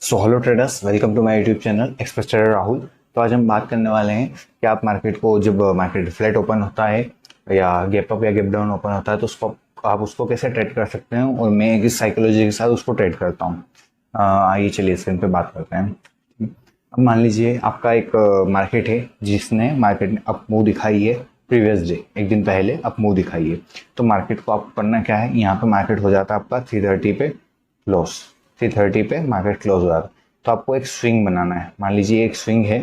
So hello traders, welcome to my YouTube channel Express Trader Rahul. तो आज हम बात करने वाले हैं कि आप मार्केट को जब मार्केट फ्लैट ओपन होता है या गैप अप या गैप डाउन ओपन होता है तो उसको कैसे ट्रेड कर सकते हैं और मैं किस साइकोलॉजी के साथ उसको ट्रेड करता हूँ। आइए चलिए स्क्रीन पे बात करते हैं। अब मान लीजिए आपका एक मार्केट है जिसने मार्केट ने अप मूव दिखाई है, प्रीवियस डे एक दिन पहले अप मूव दिखाई है। तो मार्केट को आपको करना क्या है, यहाँ पे मार्केट हो जाता है आपका 330 पे लॉस, 330 पे मार्केट क्लोज हो रहा था। तो आपको एक स्विंग बनाना है। मान लीजिए एक स्विंग है,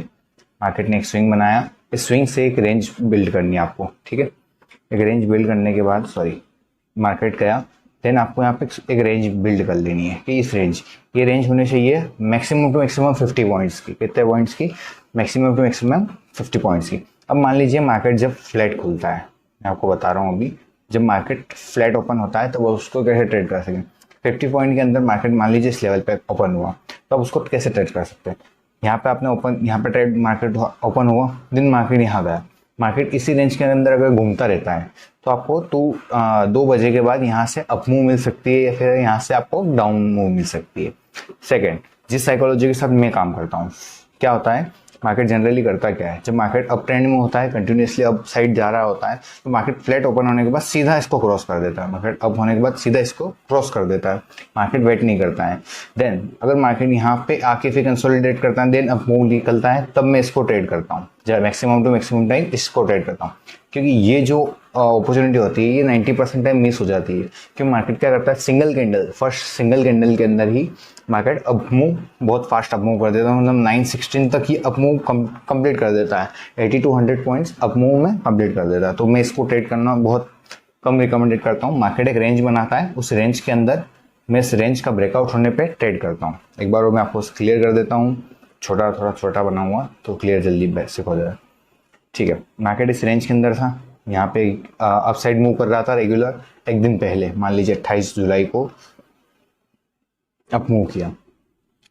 मार्केट ने एक स्विंग बनाया, इस स्विंग से एक रेंज बिल्ड करनी है आपको। ठीक है, एक रेंज बिल्ड करने के बाद मार्केट गया, देन आपको यहाँ पे एक रेंज बिल्ड कर लेनी है कि इस रेंज, ये रेंज होनी चाहिए मैक्सिमम टू मैक्सिमम 50 पॉइंट्स की। कितने पॉइंट्स की? मैक्सिमम टू मैक्सिमम 50 पॉइंट्स की। अब मान लीजिए मार्केट जब फ्लैट खुलता है, मैं आपको बता रहा हूँ अभी, जब मार्केट फ्लैट ओपन होता है तो वो उसको कैसे ट्रेड कर सकें। 50 पॉइंट के अंदर मार्केट मान लीजिए इस लेवल पे ओपन हुआ, तो अब उसको कैसे ट्रेड कर सकते हैं। यहाँ पे आपने ओपन, यहाँ पे ट्रेड मार्केट ओपन हुआ, दिन मार्केट यहाँ गया, मार्केट इसी रेंज के अंदर अगर घूमता रहता है तो आपको 2 बजे के बाद यहाँ से अप मूव मिल सकती है या फिर यहाँ से आपको डाउन मूव मिल सकती है। सेकेंड, जिस साइकोलॉजी के साथ मैं काम करता हूँ, क्या होता है, मार्केट जनरली करता क्या है, जब मार्केट अप ट्रेंड में होता है, कंटिन्यूसली अप साइड जा रहा होता है, तो मार्केट फ्लैट ओपन होने के बाद सीधा इसको क्रॉस कर देता है। मार्केट अप होने के बाद सीधा इसको क्रॉस कर देता है, मार्केट वेट नहीं करता है। देन अगर मार्केट यहाँ पे आके फिर कंसोलिडेट करता है, देन अप मूव निकलता है, तब मैं इसको ट्रेड करता हूँ। जब मैक्सिमम टू मैक्सिमम टाइम इसको ट्रेड करता हूँ, क्योंकि ये जो अपॉर्चुनिटी होती है ये 90% टाइम मिस हो जाती है। क्योंकि मार्केट क्या करता है, single candle, first single candle के अंदर ही मार्केट अप मूव बहुत फास्ट अप मूव कर देता है, मतलब 916 तक ही अप मूव कंप्लीट कर देता है, 80 to 100 पॉइंट्स अप मूव में कंप्लीट कर देता है। तो मैं इसको ट्रेड करना बहुत कम रिकमेंडेड करता हूँ। मार्केट एक रेंज बनाता है, उस रेंज के अंदर मैं इस रेंज का ब्रेकआउट होने पे ट्रेड करता हूँ। एक बार वो मैं आपको क्लियर कर देता हूँ, थोड़ा छोटा बनाऊंगा तो क्लियर जल्दी बेसिक हो जाएगा। ठीक है, मार्केट इस रेंज के अंदर था, यहाँ पे अप साइड मूव कर रहा था रेगुलर, एक दिन पहले मान लीजिए 28 जुलाई को अप मूव किया।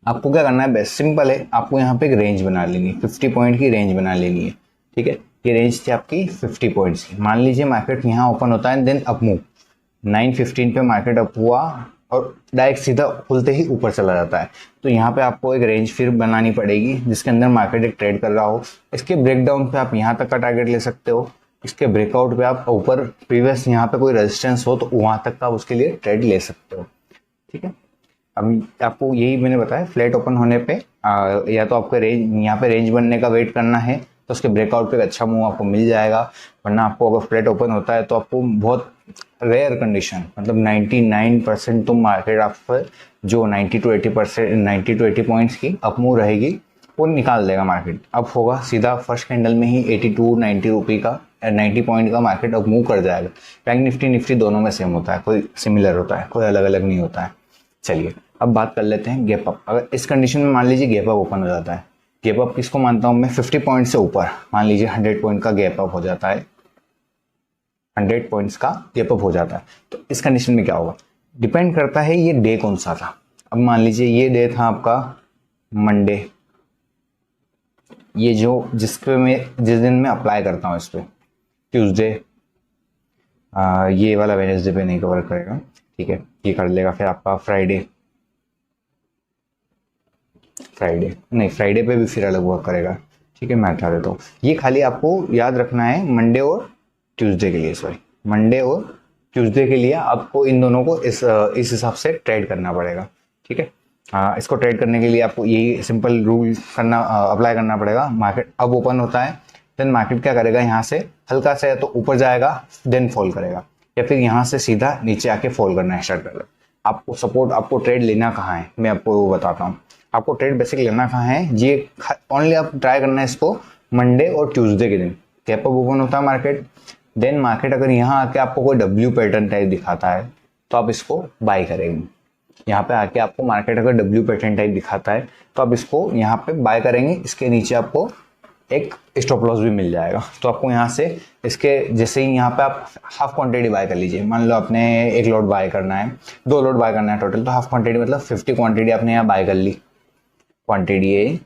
आपको क्या करना है, बेस्ट सिंपल है, आपको यहाँ पे एक रेंज बना लेनी है, 50 पॉइंट की रेंज बना लेनी है। ठीक है, ये रेंज थी आपकी 50 पॉइंट्स की। मान लीजिए मार्केट यहाँ ओपन होता है, देन अप मूव 9:15 पे मार्केट अप हुआ और डायरेक्ट सीधा खुलते ही ऊपर चला जाता है। तो यहाँ पे आपको एक रेंज फिर बनानी पड़ेगी जिसके अंदर मार्केट एक ट्रेड कर रहा हो। इसके ब्रेकडाउन पे आप यहाँ तक का टारगेट ले सकते हो, इसके ब्रेकआउट पे आप ऊपर प्रीवियस यहाँ पे कोई रेजिस्टेंस हो तो वहां तक का उसके लिए ट्रेड ले सकते हो। ठीक है, अब आपको यही मैंने बताया, फ्लैट ओपन होने पे या तो आपको रेंज, यहाँ पे रेंज बनने का वेट करना है तो उसके ब्रेकआउट पे एक अच्छा मूव आपको मिल जाएगा। वरना आपको अगर फ्लैट ओपन होता है तो आपको बहुत रेयर कंडीशन, मतलब 99% तो मार्केट आप पर जो 90 to 80 पॉइंट्स की अप मूव रहेगी वो निकाल देगा। मार्केट अप होगा सीधा फर्स्ट कैंडल में ही 90 रुपये का 90 पॉइंट का मार्केट अप मूव कर जाएगा। बैंक निफ्टी दोनों में सेम होता है, कोई सिमिलर होता है, कोई अलग अलग नहीं होता है। चलिए अब बात कर लेते हैं गैप अप। अगर इस कंडीशन में मान लीजिए गैप अप ओपन हो जाता है, गैप अप किसको मानता हूं मैं, 50 पॉइंट से ऊपर, मान लीजिए 100 पॉइंट का गैप अप हो जाता है, 100 पॉइंट्स का गैप अप हो जाता है, तो इस कंडीशन में क्या होगा, डिपेंड करता है ये डे कौन सा था। अब मान लीजिए ये डे था आपका मंडे, ये जो जिस दिन मैं अप्लाई करता हूँ इस पर ट्यूसडे, ये वाला वेडनेसडे पे नहीं कवर करेगा। ठीक है, ये कर लेगा। फिर आपका फ्राइडे नहीं, फ्राइडे पे भी फिर अलग वर्क करेगा। ठीक है, मैं हटा देता हूँ। ये खाली आपको याद रखना है मंडे और ट्यूसडे के लिए, मंडे और ट्यूसडे के लिए आपको इन दोनों को इस हिसाब से ट्रेड करना पड़ेगा। ठीक है, इसको ट्रेड करने के लिए आपको यही सिंपल रूल करना अप्लाई करना पड़ेगा। मार्केट अब ओपन होता है, देन मार्केट क्या करेगा, यहाँ से हल्का सा तो ऊपर जाएगा, देन फॉल करेगा, या फिर यहाँ से सीधा नीचे आके फॉल करना स्टार्ट करेगा। आपको ट्रेड लेना कहाँ है, मैं आपको वो बताता हूँ। आपको ट्रेड बेसिक लेना कहाँ है, ये ओनली आप ट्राई करना है इसको मंडे और ट्यूसडे के दिन। गैप अप ओपन होता है मार्केट, देन मार्केट अगर यहाँ आके आपको कोई डब्ल्यू पैटर्न टाइप दिखाता है तो आप इसको बाय करेंगे। यहाँ पे आके आपको मार्केट अगर डब्ल्यू पैटर्न टाइप दिखाता है तो आप इसको यहाँ पे बाय करेंगे। इसके नीचे आपको एक स्टॉप लॉस भी मिल जाएगा। तो आपको यहाँ से इसके जैसे ही यहाँ पे आप हाफ क्वांटिटी बाय कर लीजिए, मान लो आपने 1 लॉट बाय करना है, 2 लॉट बाय करना है टोटल, तो हाफ क्वांटिटी मतलब 50 क्वांटिटी आपने यहाँ बाय कर ली, क्वांटिटी है,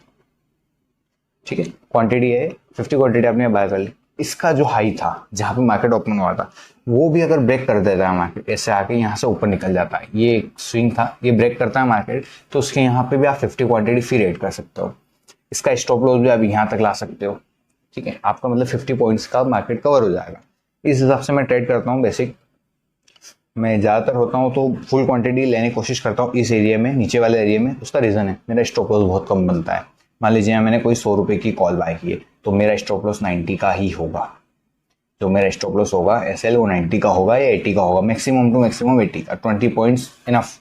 ठीक है, क्वांटिटी है 50 क्वांटिटी आपने बाय कर ली। इसका जो हाई था जहाँ पे मार्केट ओपन हुआ था वो भी अगर ब्रेक कर देता है मार्केट, ऐसे आके यहाँ से ऊपर निकल जाता है, ये एक स्विंग था, ये ब्रेक करता है मार्केट, तो उसके यहाँ पे भी आप 50 क्वांटिटी फिर ऐड कर सकते हो। इसका स्टॉप लॉस भी आप यहाँ तक ला सकते हो। ठीक है, आपका मतलब 50 पॉइंट्स का मार्केट कवर हो जाएगा। इस हिसाब से मैं ट्रेड करता हूँ। बेसिक मैं ज़्यादातर होता हूँ तो फुल क्वांटिटी लेने की कोशिश करता हूँ इस एरिया में, नीचे वाले एरिया में। उसका रीज़न है मेरा स्टॉप लॉस बहुत कम बनता है। मान लीजिए मैंने कोई 100 रुपये की कॉल बाय की है तो मेरा स्टॉप लॉस 90 का ही होगा। जो मेरा स्टॉप लॉस होगा एसएल वो 90 का होगा या 80 का होगा, मैक्सिमम टू मैक्सिमम 80 का। 20 पॉइंट्स इनफ,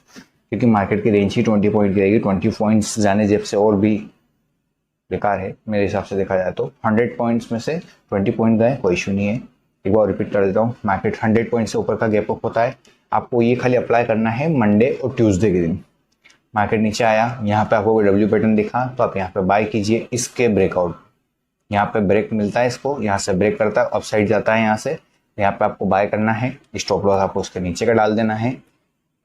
क्योंकि मार्केट की रेंज ही 20 पॉइंट की रहेगी। 20 पॉइंट्स जाने जेब से और भी बेकार है मेरे हिसाब से देखा जाए तो। 100 पॉइंट्स में से 20 पॉइंट गए कोई इशू नहीं है। एक बार रिपीट कर देता हूँ, मार्केट 100 पॉइंट से ऊपर का गैप अप होता है। आपको ये खाली अप्लाई करना है मंडे और ट्यूसडे के दिन। मार्केट नीचे आया, यहाँ पे आपको डब्ल्यू पैटर्न दिखा तो आप यहाँ पे बाय कीजिए। इसके ब्रेकआउट, यहाँ पे ब्रेक मिलता है इसको, यहाँ से ब्रेक करता है, अपसाइड जाता है यहाँ से, यहाँ पे आपको बाय करना है। स्टॉप लॉस आपको उसके नीचे का डाल देना है,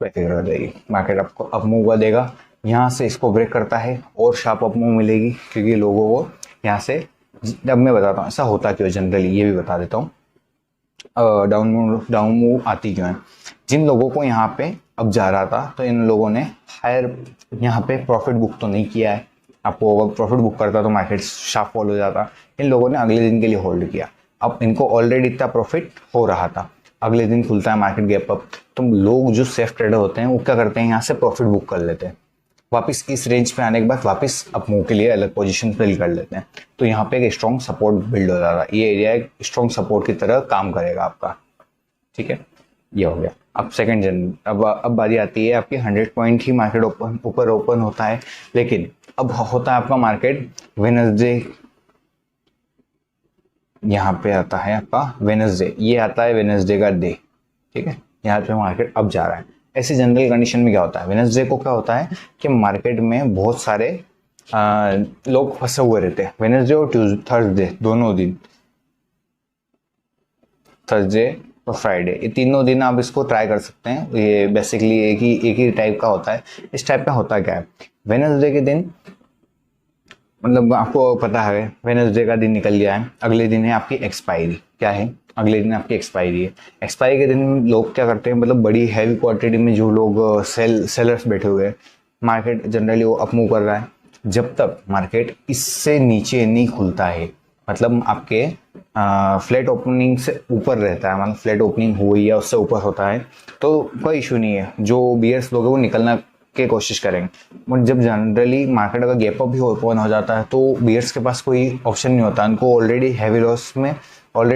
फिगर हो जाएगी। मार्केट आपको अप मूव हुआ देगा, यहाँ से इसको ब्रेक करता है और शार्प अप मूव मिलेगी, क्योंकि लोगों को यहाँ से, जब मैं बताता हूँ ऐसा होता क्यों जनरली, ये भी बता देता हूँ डाउन मूव आती क्यों है। जिन लोगों को यहाँ पे अब जा रहा था तो इन लोगों ने हायर यहाँ पे प्रॉफिट बुक तो नहीं किया है। आपको अगर प्रॉफिट बुक करता तो मार्केट शार्प फॉल हो जाता। इन लोगों ने अगले दिन के लिए होल्ड किया। अब इनको ऑलरेडी इतना प्रॉफिट हो रहा था, अगले दिन खुलता है मार्केट गैप अप, तो लोग जो सेफ ट्रेडर होते हैं वो क्या करते हैं, यहाँ से प्रॉफिट बुक कर लेते हैं। वापस इस रेंज पे आने के बाद वापस अप मूव के लिए अलग पोजीशन फिल कर लेते हैं। तो यहाँ पे एक स्ट्रॉन्ग सपोर्ट बिल्ड हो जाता है। ये एरिया एक स्ट्रॉन्ग सपोर्ट की तरह काम करेगा आपका। ठीक है, ये हो गया। अब सेकंड जन, अब बारी आती है आपकी 100 पॉइंट ही मार्केट ऊपर ओपन होता है, लेकिन अब होता है आपका मार्केट वेडनेसडे। यहाँ पे आता है आपका वेडनेसडे, ये आता है वेडनेसडे का डे। ठीक है, यहाँ पे मार्केट अब जा रहा है। ऐसी जनरल कंडीशन में क्या होता है, वेडनेसडे को क्या होता है कि मार्केट में बहुत सारे लोग फंसे हुए रहते हैं। वेडनेसडे और थर्सडे दोनों दिन, थर्सडे और फ्राइडे, ये तीनों दिन आप इसको ट्राई कर सकते हैं। ये बेसिकली एक ही टाइप का होता है। इस टाइप का होता क्या है, वेडनेसडे के दिन मतलब आपको पता है वेडनेसडे का दिन निकल गया है, अगले दिन है आपकी एक्सपायरी। क्या है, अगले दिन आपकी एक्सपायरी है। एक्सपायरी के दिन लोग क्या करते हैं, मतलब बड़ी हैवी क्वांटिटी में जो लोग सेलर्स बैठे हुए हैं, मार्केट जनरली वो अप मूव कर रहा है। जब तक मार्केट इससे नीचे नहीं खुलता है, मतलब आपके फ्लैट ओपनिंग से ऊपर रहता है, मतलब फ्लैट ओपनिंग हुई या उससे ऊपर होता है तो कोई इशू नहीं है। जो बियर्स लोग हैं वो निकलना की कोशिश करेंगे। बट जब जनरली मार्केट अगर गैप अप भी ओपन हो जाता है तो बियर्स के पास कोई ऑप्शन नहीं होता, उनको ऑलरेडी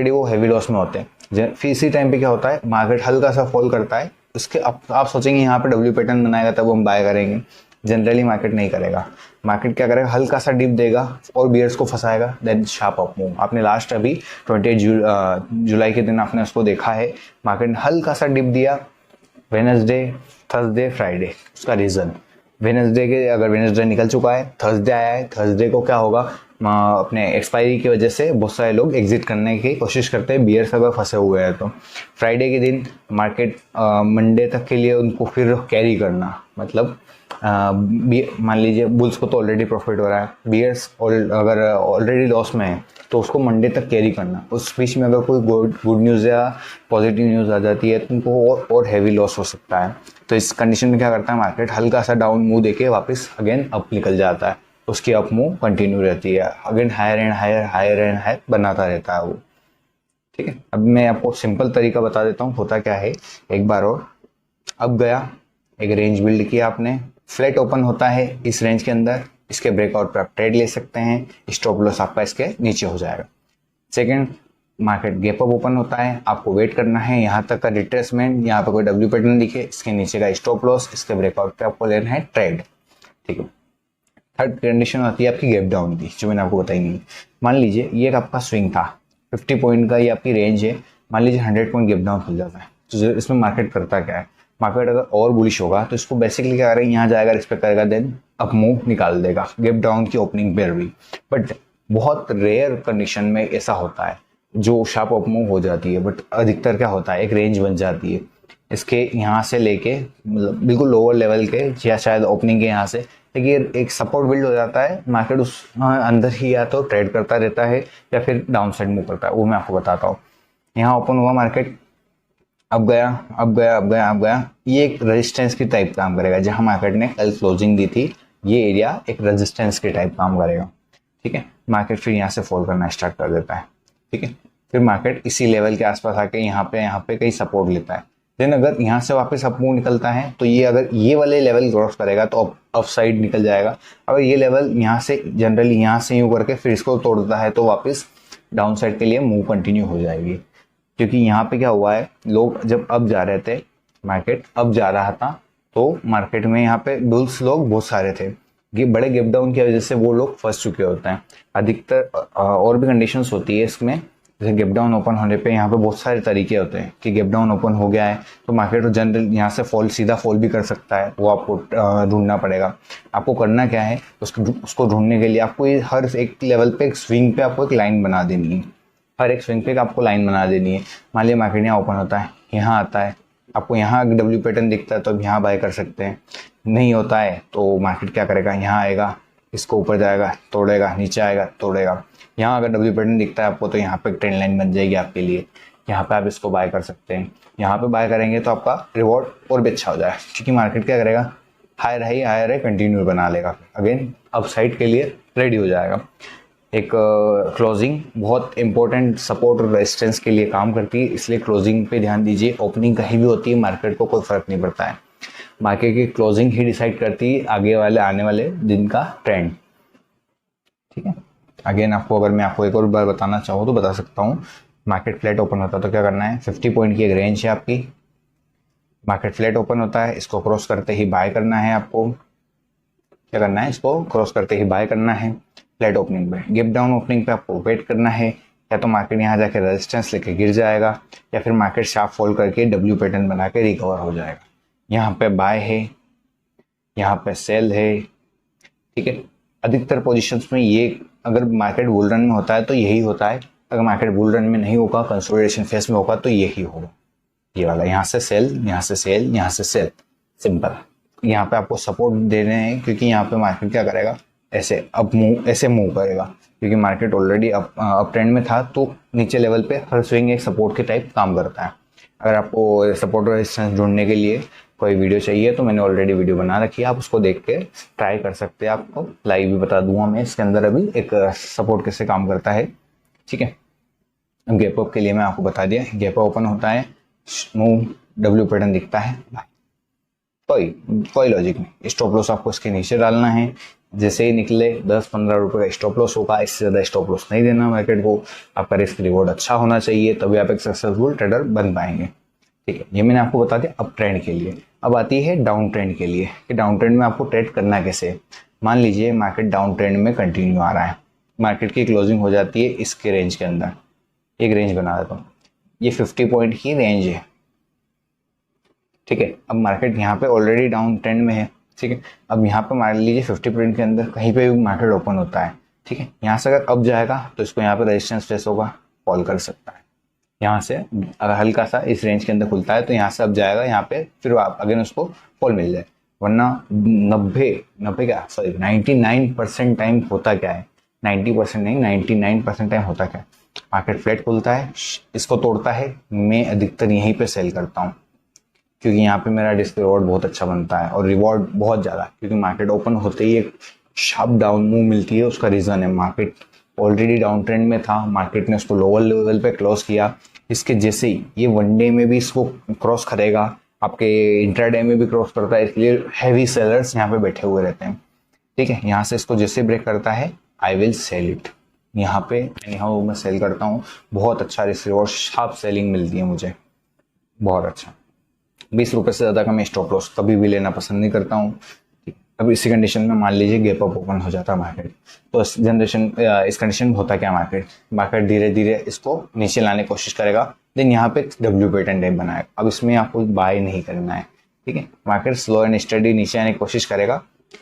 वो हैवी लॉस में होते हैं। फिर इसी टाइम पे क्या होता है, मार्केट हल्का सा फॉल करता है, उसके आप सोचेंगे यहाँ पे डब्ल्यू पैटर्न बनाएगा तब हम बाय करेंगे। जनरली मार्केट नहीं करेगा। मार्केट क्या करेगा, हल्का सा डिप देगा और बियर्स को फंसाएगा, देन शार्प अप मूव। आपने लास्ट अभी 28 जुलाई के दिन आपने उसको देखा है, मार्केट ने हल्का सा डिप दिया वेडनेसडे, थर्सडे, फ्राइडे। उसका रीज़न अगर वेडनेसडे निकल चुका है, थर्सडे आया है, थर्सडे को क्या होगा, अपने एक्सपायरी की वजह से बहुत सारे लोग एग्जिट करने की कोशिश करते हैं, बियर्स अगर फंसे हुए हैं तो। फ्राइडे के दिन मार्केट मंडे तक के लिए उनको फिर कैरी करना, मतलब मान लीजिए बुल्स को तो ऑलरेडी प्रॉफिट हो रहा है, बियर्स अगर ऑलरेडी लॉस में है तो उसको मंडे तक कैरी करना। उस बीच में अगर कोई गुड न्यूज़ या पॉजिटिव न्यूज़ आ जाती है तो उनको और हैवी लॉस हो सकता है। तो इस कंडीशन में क्या करता है, मार्केट हल्का सा डाउन मूव देके वापस अगेन अप निकल जाता है, उसकी अप मूव कंटिन्यू रहती है, अगेन हायर एंड हायर बनाता रहता है वो। ठीक है, अब मैं आपको सिंपल तरीका बता देता हूँ होता क्या है। एक बार और अब गया, एक रेंज बिल्ड किया आपने, फ्लैट ओपन होता है इस रेंज के अंदर, इसके ब्रेकआउट पे आप ट्रेड ले सकते हैं, स्टॉप लॉस आपका इसके नीचे हो जाएगा। Second, market gap up open होता है, आपको वेट करना है यहाँ तक का रिट्रेसमेंट, यहाँ पे कोई डब्ल्यू पैटर्न दिखे, इसके नीचे का स्टॉप लॉस, इसके ब्रेकआउट पे आपको लेना है ट्रेड। ठीक है, थर्ड कंडीशन होती है आपकी गैप डाउन की, जो मैंने आपको बताई नहीं। मान लीजिए ये आपका स्विंग था 50 पॉइंट का, ये आपकी रेंज है, मान लीजिए 100 पॉइंट गैप डाउन खुल जाता है, तो इसमें मार्केट करता क्या है, मार्केट अगर और बुलिश होगा तो इसको बेसिकली क्या करेंगे, यहाँ जाएगा, रिस्पेक्ट करेगा, देन अप मूव निकाल देगा गैप डाउन की ओपनिंग पर भी। बट बहुत रेयर कंडीशन में ऐसा होता है जो शार्प अप मूव हो जाती है, बट अधिकतर क्या होता है, एक रेंज बन जाती है, इसके यहाँ से लेके मतलब बिल्कुल लोअर लेवल के या शायद ओपनिंग के यहाँ से, लेकिन एक सपोर्ट बिल्ड हो जाता है, मार्केट उस अंदर ही या तो ट्रेड करता रहता है या फिर डाउन साइड मूव करता है, वो मैं आपको बताता हूँ। यहाँ ओपन हुआ मार्केट, अब गया अब गया अब गया अब गया, ये एक रेजिस्टेंस की टाइप काम करेगा। जहाँ मार्केट ने कल क्लोजिंग दी थी, ये एरिया एक रेजिस्टेंस के टाइप काम करेगा, ठीक है। मार्केट फिर यहाँ से फॉल करना स्टार्ट कर देता है, ठीक है। फिर मार्केट इसी लेवल के आसपास आके यहाँ पे कहीं सपोर्ट लेता है। देन अगर यहाँ से वापस अप मूव निकलता है तो ये अगर ये वाले लेवल क्रॉस करेगा तो अप साइड निकल जाएगा। अगर ये लेवल यहाँ से जनरली यहाँ से यूँ करके फिर इसको तोड़ता है तो वापस डाउन साइड के लिए मूव कंटिन्यू हो जाएगी। क्योंकि यहाँ पे क्या हुआ है, लोग जब अप जा रहे थे, मार्केट अप जा रहा था, तो मार्केट में यहाँ पे बुल्स लोग बहुत सारे थे, ये बड़े गैप डाउन की वजह से वो लोग फंस चुके होते हैं। अधिकतर और भी कंडीशंस होती है इसमें, जैसे गैप डाउन ओपन होने पे यहाँ पे बहुत सारे तरीके होते हैं कि गैप डाउन ओपन हो गया है तो मार्केट जनरल यहाँ से सीधा फॉल भी कर सकता है, वो आपको ढूंढना पड़ेगा। आपको करना क्या है, उसको ढूंढने के लिए आपको हर एक लेवल पे, एक स्विंग पे आपको एक लाइन बना देनी है। हर एक स्विंग पे आपको लाइन बना देनी है। मान लिया मार्केट यहाँ ओपन होता है, यहाँ आता है, आपको यहाँ डब्ल्यू पैटर्न दिखता है तो अब यहाँ बाय कर सकते हैं। नहीं होता है तो मार्केट क्या करेगा, यहाँ आएगा, इसको ऊपर जाएगा, तोड़ेगा, नीचे आएगा, तोड़ेगा। यहाँ अगर डब्ल्यू पैटर्न दिखता है आपको तो यहाँ पे ट्रेंड लाइन बन जाएगी आपके लिए, यहाँ पे आप इसको बाय कर सकते हैं। यहाँ पे बाय करेंगे तो आपका रिवॉर्ड और भी अच्छा हो जाएगा, क्योंकि मार्केट क्या करेगा, हायर है कंटिन्यू बना लेगा, अगेन अप साइड के लिए रेडी हो जाएगा। एक क्लोजिंग बहुत इंपॉर्टेंट सपोर्ट और रेजिस्टेंस के लिए काम करती है, इसलिए क्लोजिंग पे ध्यान दीजिए। ओपनिंग कहीं भी होती है, मार्केट को कोई फर्क नहीं पड़ता है, मार्केट की क्लोजिंग ही डिसाइड करती है आगे वाले आने वाले दिन का ट्रेंड, ठीक है। अगेन अगर मैं आपको एक और बार बताना चाहूँ तो बता सकता हूँ। मार्केट फ्लैट ओपन होता है तो क्या करना है, 50 पॉइंट की एक रेंज है आपकी, मार्केट फ्लैट ओपन होता है, इसको क्रॉस करते ही बाय करना है। आपको क्या करना है, इसको क्रॉस करते ही बाय करना है। फ्लैट ओपनिंग पे, गैप डाउन ओपनिंग पे आपको वेट करना है, या तो मार्केट यहाँ जाके रेजिस्टेंस लेके गिर जाएगा या फिर मार्केट शार्प फॉल करके डब्ल्यू पैटर्न बना के रिकवर हो जाएगा। यहाँ पे बाय है, यहाँ पे सेल है, ठीक है। अधिकतर पोजीशंस में ये, अगर मार्केट बुल रन में होता है तो यही होता है, अगर मार्केट बुल रन में नहीं होगा, कंसोलिडेशन फेस में होगा तो यही होगा, ये वाला, यहाँ से सेल, यहाँ से सेल, यहाँ से सेल, सिंपल। यहाँ पे आपको सपोर्ट देने हैं, क्योंकि यहाँ पे मार्केट क्या करेगा, ऐसे मूव करेगा, क्योंकि मार्केट ऑलरेडी अप ट्रेंड में था, तो नीचे लेवल पे हर स्विंग एक सपोर्ट के टाइप काम करता है। अगर आपको सपोर्ट और रेजिस्टेंस ढूंढने के लिए कोई वीडियो चाहिए तो मैंने ऑलरेडी वीडियो बना रखी है, आप उसको देख के ट्राई कर सकते हैं। आपको लाइव भी बता दूंगा मैं इसके अंदर अभी एक सपोर्ट कैसे काम करता है, ठीक है। गैप अप के लिए मैं आपको बता दिया, गैप ओपन होता है, मूव, डब्ल्यू पैटर्न दिखता है, कोई लॉजिक नहीं। स्टॉप लॉस आपको इसके नीचे डालना है, जैसे ही निकले 10-15 रुपए का स्टॉप लॉस होगा, इससे ज़्यादा स्टॉप लॉस नहीं देना मार्केट को। आपका रिस्क रिवॉर्ड अच्छा होना चाहिए, तभी आप एक सक्सेसफुल ट्रेडर बन पाएंगे, ठीक है। ये मैंने आपको बता दिया अप ट्रेंड के लिए। अब आती है डाउन ट्रेंड के लिए, कि डाउन ट्रेंड में आपको ट्रेड करना कैसे। मान लीजिए मार्केट डाउन ट्रेंड में कंटिन्यू आ रहा है, मार्केट की क्लोजिंग हो जाती है इसके रेंज के अंदर, एक रेंज बना देता हूँ, ये 50 पॉइंट की रेंज है, ठीक है। अब मार्केट यहाँ पे ऑलरेडी डाउन ट्रेंड में है, ठीक है। अब यहाँ पे मान लीजिए 50 पॉइंट के अंदर कहीं पे भी मार्केट ओपन होता है, ठीक है। यहाँ से अगर अब जाएगा तो इसको यहाँ पे रेजिस्टेंस फेस होगा, फॉल कर सकता है। यहाँ से अगर हल्का सा इस रेंज के अंदर खुलता है तो यहाँ से अब जाएगा, यहाँ पे फिर आप अगेन उसको फॉल मिल जाए। वरना 99% टाइम होता क्या है, 90% नहीं 99% टाइम होता क्या है, मार्केट फ्लैट खुलता है, इसको तोड़ता है, मैं अधिकतर यहीं पे सेल करता हूँ, क्योंकि यहाँ पे मेरा रिस्क रिवॉर्ड बहुत अच्छा बनता है और रिवॉर्ड बहुत ज़्यादा, क्योंकि मार्केट ओपन होते ही एक शार्प डाउन मूव मिलती है। उसका रीज़न है मार्केट ऑलरेडी डाउन ट्रेंड में था, मार्केट ने उसको लोअर लेवल पे क्लोज किया, इसके जैसे ही ये वनडे में भी इसको क्रॉस करेगा, आपके इंट्राडे में भी क्रॉस करता है, इसलिए हैवी सेलर्स यहाँ पे बैठे हुए रहते हैं, ठीक है। यहाँ से इसको जैसे ब्रेक करता है, आई विल सेल इट, यहाँ पे एनीहाउ मैं सेल करता हूँ, बहुत अच्छा रिस्क रिवॉर्ड, शार्प सेलिंग मिलती है मुझे, बहुत अच्छा। 20 रुपये से ज़्यादा का मैं स्टॉप लॉस कभी भी लेना पसंद नहीं करता हूँ। अब इसी कंडीशन में मान लीजिए गैप अप ओपन हो जाता है मार्केट, तो इस कंडीशन में होता क्या, मार्केट धीरे धीरे इसको नीचे लाने की कोशिश करेगा, देन यहाँ पे डब्ल्यू पैटर्न टाइप बनाएगा। अब इसमें आपको बाय नहीं करना है, ठीक है। मार्केट स्लो एंड स्टडी नीचे आने की कोशिश करेगा,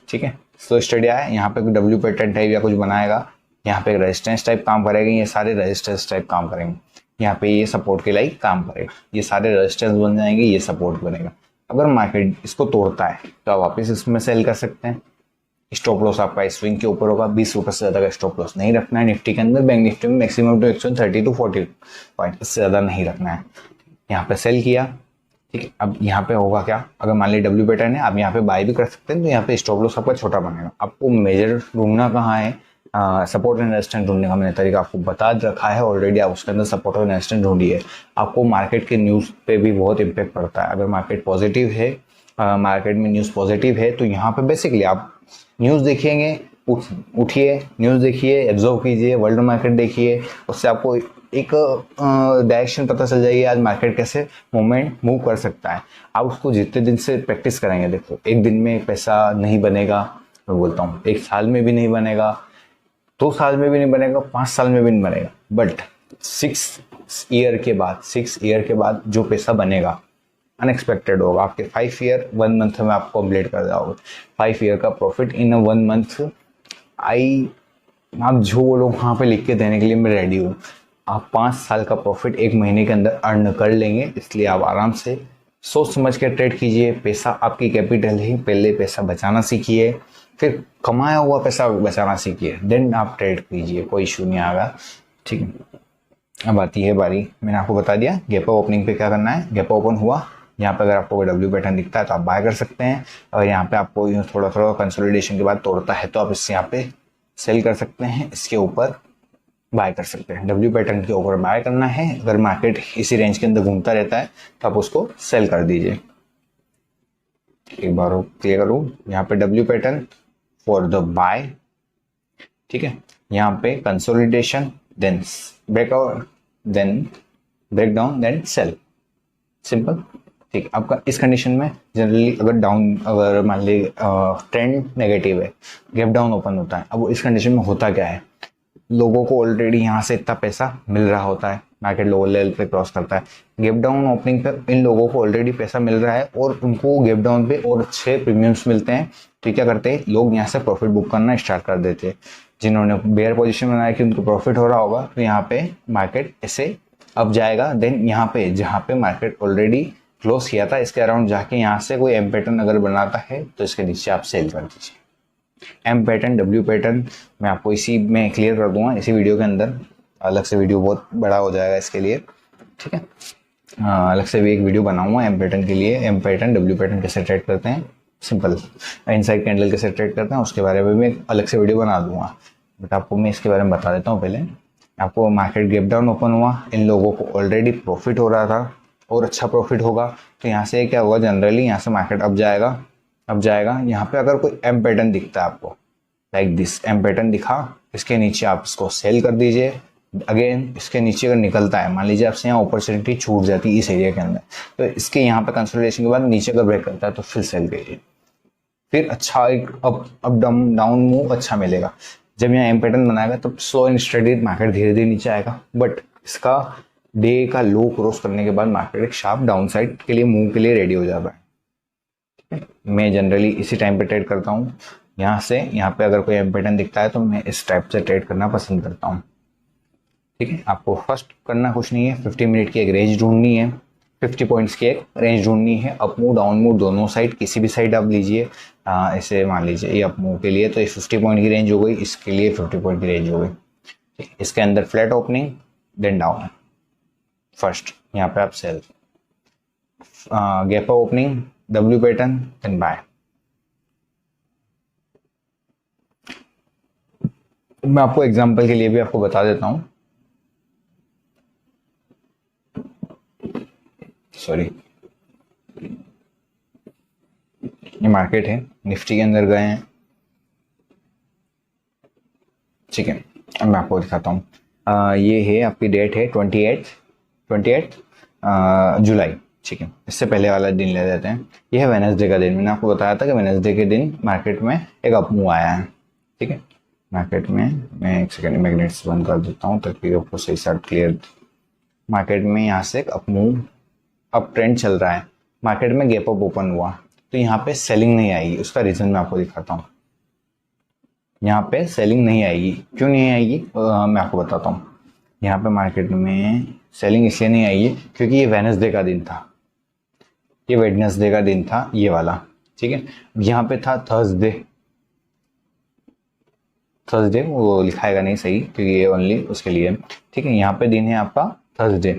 ठीक है। स्लो स्टडी आया, यहाँ पे डब्ल्यू पैटर्न टाइप या कुछ बनाएगा, यहाँ पे रेजिस्टेंस टाइप काम करेगा, ये सारे रेजिस्टेंस टाइप काम करेंगे। यहाँ पे ये सपोर्ट के लिए काम करेगा, ये सारे रेजिस्टेंस बन जाएंगे, ये सपोर्ट बनेगा। अगर मार्केट इसको तोड़ता है तो आप वापस इसमें सेल कर सकते हैं। स्टॉप लॉस आपका इस स्विंग के ऊपर होगा, 20 रुपये से ज़्यादा का स्टॉप लॉस नहीं रखना है निफ्टी के अंदर। बैंक निफ्टी में मैक्सिमम टू 130 टू 40 पॉइंट, इससे ज़्यादा नहीं रखना है। यहाँ पे सेल किया, ठीक है। अब यहाँ पे होगा क्या, अगर मान ली डब्ल्यू पैटर्न है, आप यहाँ पे बाय भी कर सकते हैं, तो यहाँ पे स्टॉप लॉस आपका छोटा बनेगा। आपको मेजर ढूंढना कहाँ है, सपोर्ट एंड रेजिस्टेंस ढूंढने का मैंने तरीका आपको बता रखा है ऑलरेडी, आप उसके अंदर सपोर्ट और रेजिस्टेंस ढूंढिए। आपको मार्केट के न्यूज़ पे भी बहुत इम्पेक्ट पड़ता है। अगर मार्केट पॉजिटिव है, मार्केट में न्यूज़ पॉजिटिव है, तो यहाँ पे बेसिकली आप न्यूज़ देखेंगे, उठिए, न्यूज़ देखिए, एब्जॉर्व कीजिए, वर्ल्ड मार्केट देखिए, उससे आपको एक डायरेक्शन पता चल जाएगी आज मार्केट कैसे मूवमेंट मूव कर सकता है। आप उसको जितने दिन से प्रैक्टिस करेंगे, देखो एक दिन में पैसा नहीं बनेगा, मैं बोलता हूँ एक साल में भी नहीं बनेगा, 2 साल में भी नहीं बनेगा, 5 साल में भी नहीं बनेगा, बट 6 ईयर के बाद जो पैसा बनेगा अनएक्सपेक्टेड होगा। आपके 5 ईयर 1 मंथ में आप कंप्लीट कर जाओगे। 5 ईयर का प्रॉफिट इन 1 मंथ। आप जो बोलो वहाँ पे लिख के देने के लिए मैं रेडी हूँ। आप 5 साल का प्रॉफिट 1 महीने के अंदर अर्न कर लेंगे, इसलिए आप आराम से सोच समझ के ट्रेड कीजिए। पैसा आपकी कैपिटल है, पहले पैसा बचाना सीखिए, फिर कमाया हुआ पैसा बचाना सीखिए, देन आप ट्रेड कीजिए, कोई इशू नहीं आएगा, ठीक है। अब आती है बारी, मैंने आपको बता दिया गैप अप ओपनिंग पे क्या करना है। गैप ओपन हुआ, यहाँ पे अगर आपको डब्ल्यू पैटर्न दिखता है तो आप बाय कर सकते हैं, और यहाँ पे आपको थोड़ा थोड़ा कंसोलिडेशन के बाद तोड़ता है तो आप इससे यहाँ पे सेल कर सकते हैं, इसके ऊपर बाय कर सकते हैं। डब्ल्यू पैटर्न के ऊपर बाय करना है, अगर मार्केट इसी रेंज के अंदर घूमता रहता है तो आप उसको सेल कर दीजिए। एक बार क्लियर करूँ, यहाँ पे W pattern for the buy, ठीक है। यहाँ पे consolidation, then breakout, then breakdown, then sell, simple, ठीक। आपका इस कंडीशन में जनरली अगर मान ली ट्रेंड नेगेटिव है, गैप डाउन ओपन होता है, अब इस कंडीशन में होता क्या है, लोगों को ऑलरेडी यहाँ से इतना पैसा मिल रहा होता है, मार्केट लोअर लेवल पे क्रॉस करता है, गैप डाउन ओपनिंग पे इन लोगों को ऑलरेडी पैसा मिल रहा है और उनको गैप डाउन पे और अच्छे प्रीमियम्स मिलते हैं, तो क्या करते हैं लोग यहाँ से प्रॉफिट बुक करना स्टार्ट कर देते हैं। जिन्होंने बेयर पोजीशन बनाया कि उनको प्रॉफिट हो रहा होगा, तो यहाँ पे मार्केट ऐसे अब जाएगा, देन यहाँ पे जहाँ पे मार्केट ऑलरेडी क्लोज किया था इसके अराउंड जाके यहाँ से कोई एम पैटर्न अगर बनाता है तो इसके नीचे आप सेल कर दीजिए। एम पैटर्न, डब्ल्यू पैटर्न मैं आपको इसी में क्लियर कर दूंगा, इसी वीडियो के अंदर। अलग से वीडियो बहुत बड़ा हो जाएगा इसके लिए, ठीक है। अलग से भी एक वीडियो बनाऊंगा एम पैटर्न के लिए, एम पैटर्न डब्ल्यू पैटर्न कैसे ट्रेड करते हैं, सिंपल इनसाइड कैंडल कैसे ट्रेड करते हैं, उसके बारे में भी अलग से वीडियो बना दूंगा, बट आपको मैं इसके बारे में बता देता हूँ। पहले आपको मार्केट गैप डाउन ओपन हुआ, इन लोगों को ऑलरेडी प्रॉफिट हो रहा था और अच्छा प्रॉफिट होगा, तो यहाँ से क्या होगा, जनरली यहाँ से मार्केट अब जाएगा। यहाँ पे अगर कोई एम पैटर्न दिखता है आपको, लाइक दिस एम पैटर्न दिखा, इसके नीचे आप इसको सेल कर दीजिए। अगेन इसके नीचे अगर निकलता है, मान लीजिए आपसे यहाँ अपॉर्चुनिटी छूट जाती है इस एरिया के अंदर, तो इसके यहाँ पे कंसोलिडेशन के बाद नीचे अगर ब्रेक करता है तो फिर सेल कीजिए, फिर अच्छा एक अप डाउन मूव अच्छा मिलेगा। जब यहाँ एम पैटर्न बनाएगा तब स्लो एंड स्टडी मार्केट धीरे धीरे नीचे आएगा, बट इसका डे का लो क्रॉस करने के बाद मार्केट एक शार्प डाउन साइड के लिए मूव के लिए रेडी हो जाता है, ठीक है। मैं जनरली इसी टाइम पे ट्रेड करता हूँ। यहाँ पे अगर कोई एम पैटर्न दिखता है तो मैं इस टाइप से ट्रेड करना पसंद करता हूँ, ठीक है। आपको फर्स्ट करना कुछ नहीं है, 50 मिनट की एक रेंज ढूंढनी है, 50 पॉइंट्स की एक रेंज ढूंढनी है, अप मूव डाउन मूव दोनों साइड, किसी भी साइड आप लीजिए। ऐसे मान लीजिए ये अप मूव के लिए तो ये 50 पॉइंट की रेंज हो गई, इसके लिए 50 पॉइंट की रेंज हो गई। इसके अंदर flat opening then down, first यहाँ पे आप sell, gap opening W pattern then buy. मैं आपको एग्जांपल के लिए भी आपको बता देता हूँ, सॉरी, ये मार्केट है, निफ्टी के अंदर गए हैं, ठीक है। अब मैं आपको दिखाता हूँ। ये है आपकी डेट है 28 जुलाई, ठीक है। इससे पहले वाला दिन ले लेते हैं, ये है वेडनेसडे का दिन। मैंने आपको बताया था कि वेडनेसडे के दिन मार्केट में एक अप मूव आया है, ठीक है। मार्केट में मैं एक सेकंड मैग्नेट्स बंद कर देता हूँ ताकि आपको सही साथ क्लियर। मार्केट में यहाँ से एक अप मूव, अप ट्रेंड चल रहा है, मार्केट में गैप अप ओपन हुआ, तो यहाँ पे सेलिंग नहीं आएगी। उसका रीजन मैं आपको दिखाता हूँ। यहाँ पे सेलिंग नहीं आएगी, क्यों नहीं आएगी मैं आपको बताता हूँ। यहाँ पे मार्केट में सेलिंग इसलिए नहीं आई है क्योंकि ये वेडनेसडे का दिन था, ये वेडनेसडे का दिन था ये वाला, ठीक है। यहाँ पे था थर्सडे, थर्सडे वो लिखाएगा नहीं सही क्योंकि ये ओनली उसके लिए, ठीक है। यहाँ पे दिन है आपका थर्सडे,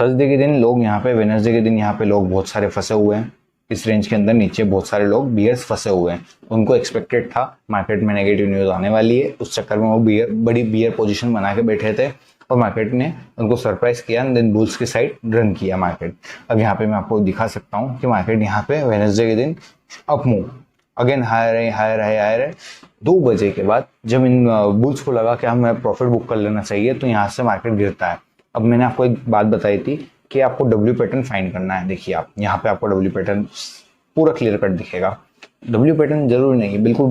थर्सडे के दिन लोग यहाँ पे, वेडनेसडे के दिन यहाँ पे लोग बहुत सारे फंसे हुए हैं इस रेंज के अंदर, नीचे बहुत सारे लोग बियर्स फंसे हुए हैं। उनको एक्सपेक्टेड था मार्केट में नेगेटिव न्यूज आने वाली है, उस चक्कर में वो बड़ी बियर पोजीशन बना के बैठे थे और मार्केट ने उनको सरप्राइज किया, देन बुल्स की साइड रन किया मार्केट। अब यहाँ पे मैं आपको दिखा सकता हूँ कि मार्केट यहाँ पे वेडनेसडे के दिन अप मूव अगेन हायर है, हायर है, हायर है। 2 बजे के बाद जब इन बुल्स को लगा कि हमें प्रॉफिट बुक कर लेना चाहिए तो यहाँ से मार्केट गिरता है। अब मैंने आपको एक बात बताई थी कि आपको डब्ल्यू पैटर्न फाइंड करना है। देखिए आप यहाँ पे आपको डब्ल्यू पैटर्न पूरा क्लियर कट दिखेगा। डब्ल्यू पैटर्न जरूरी नहीं है बिल्कुल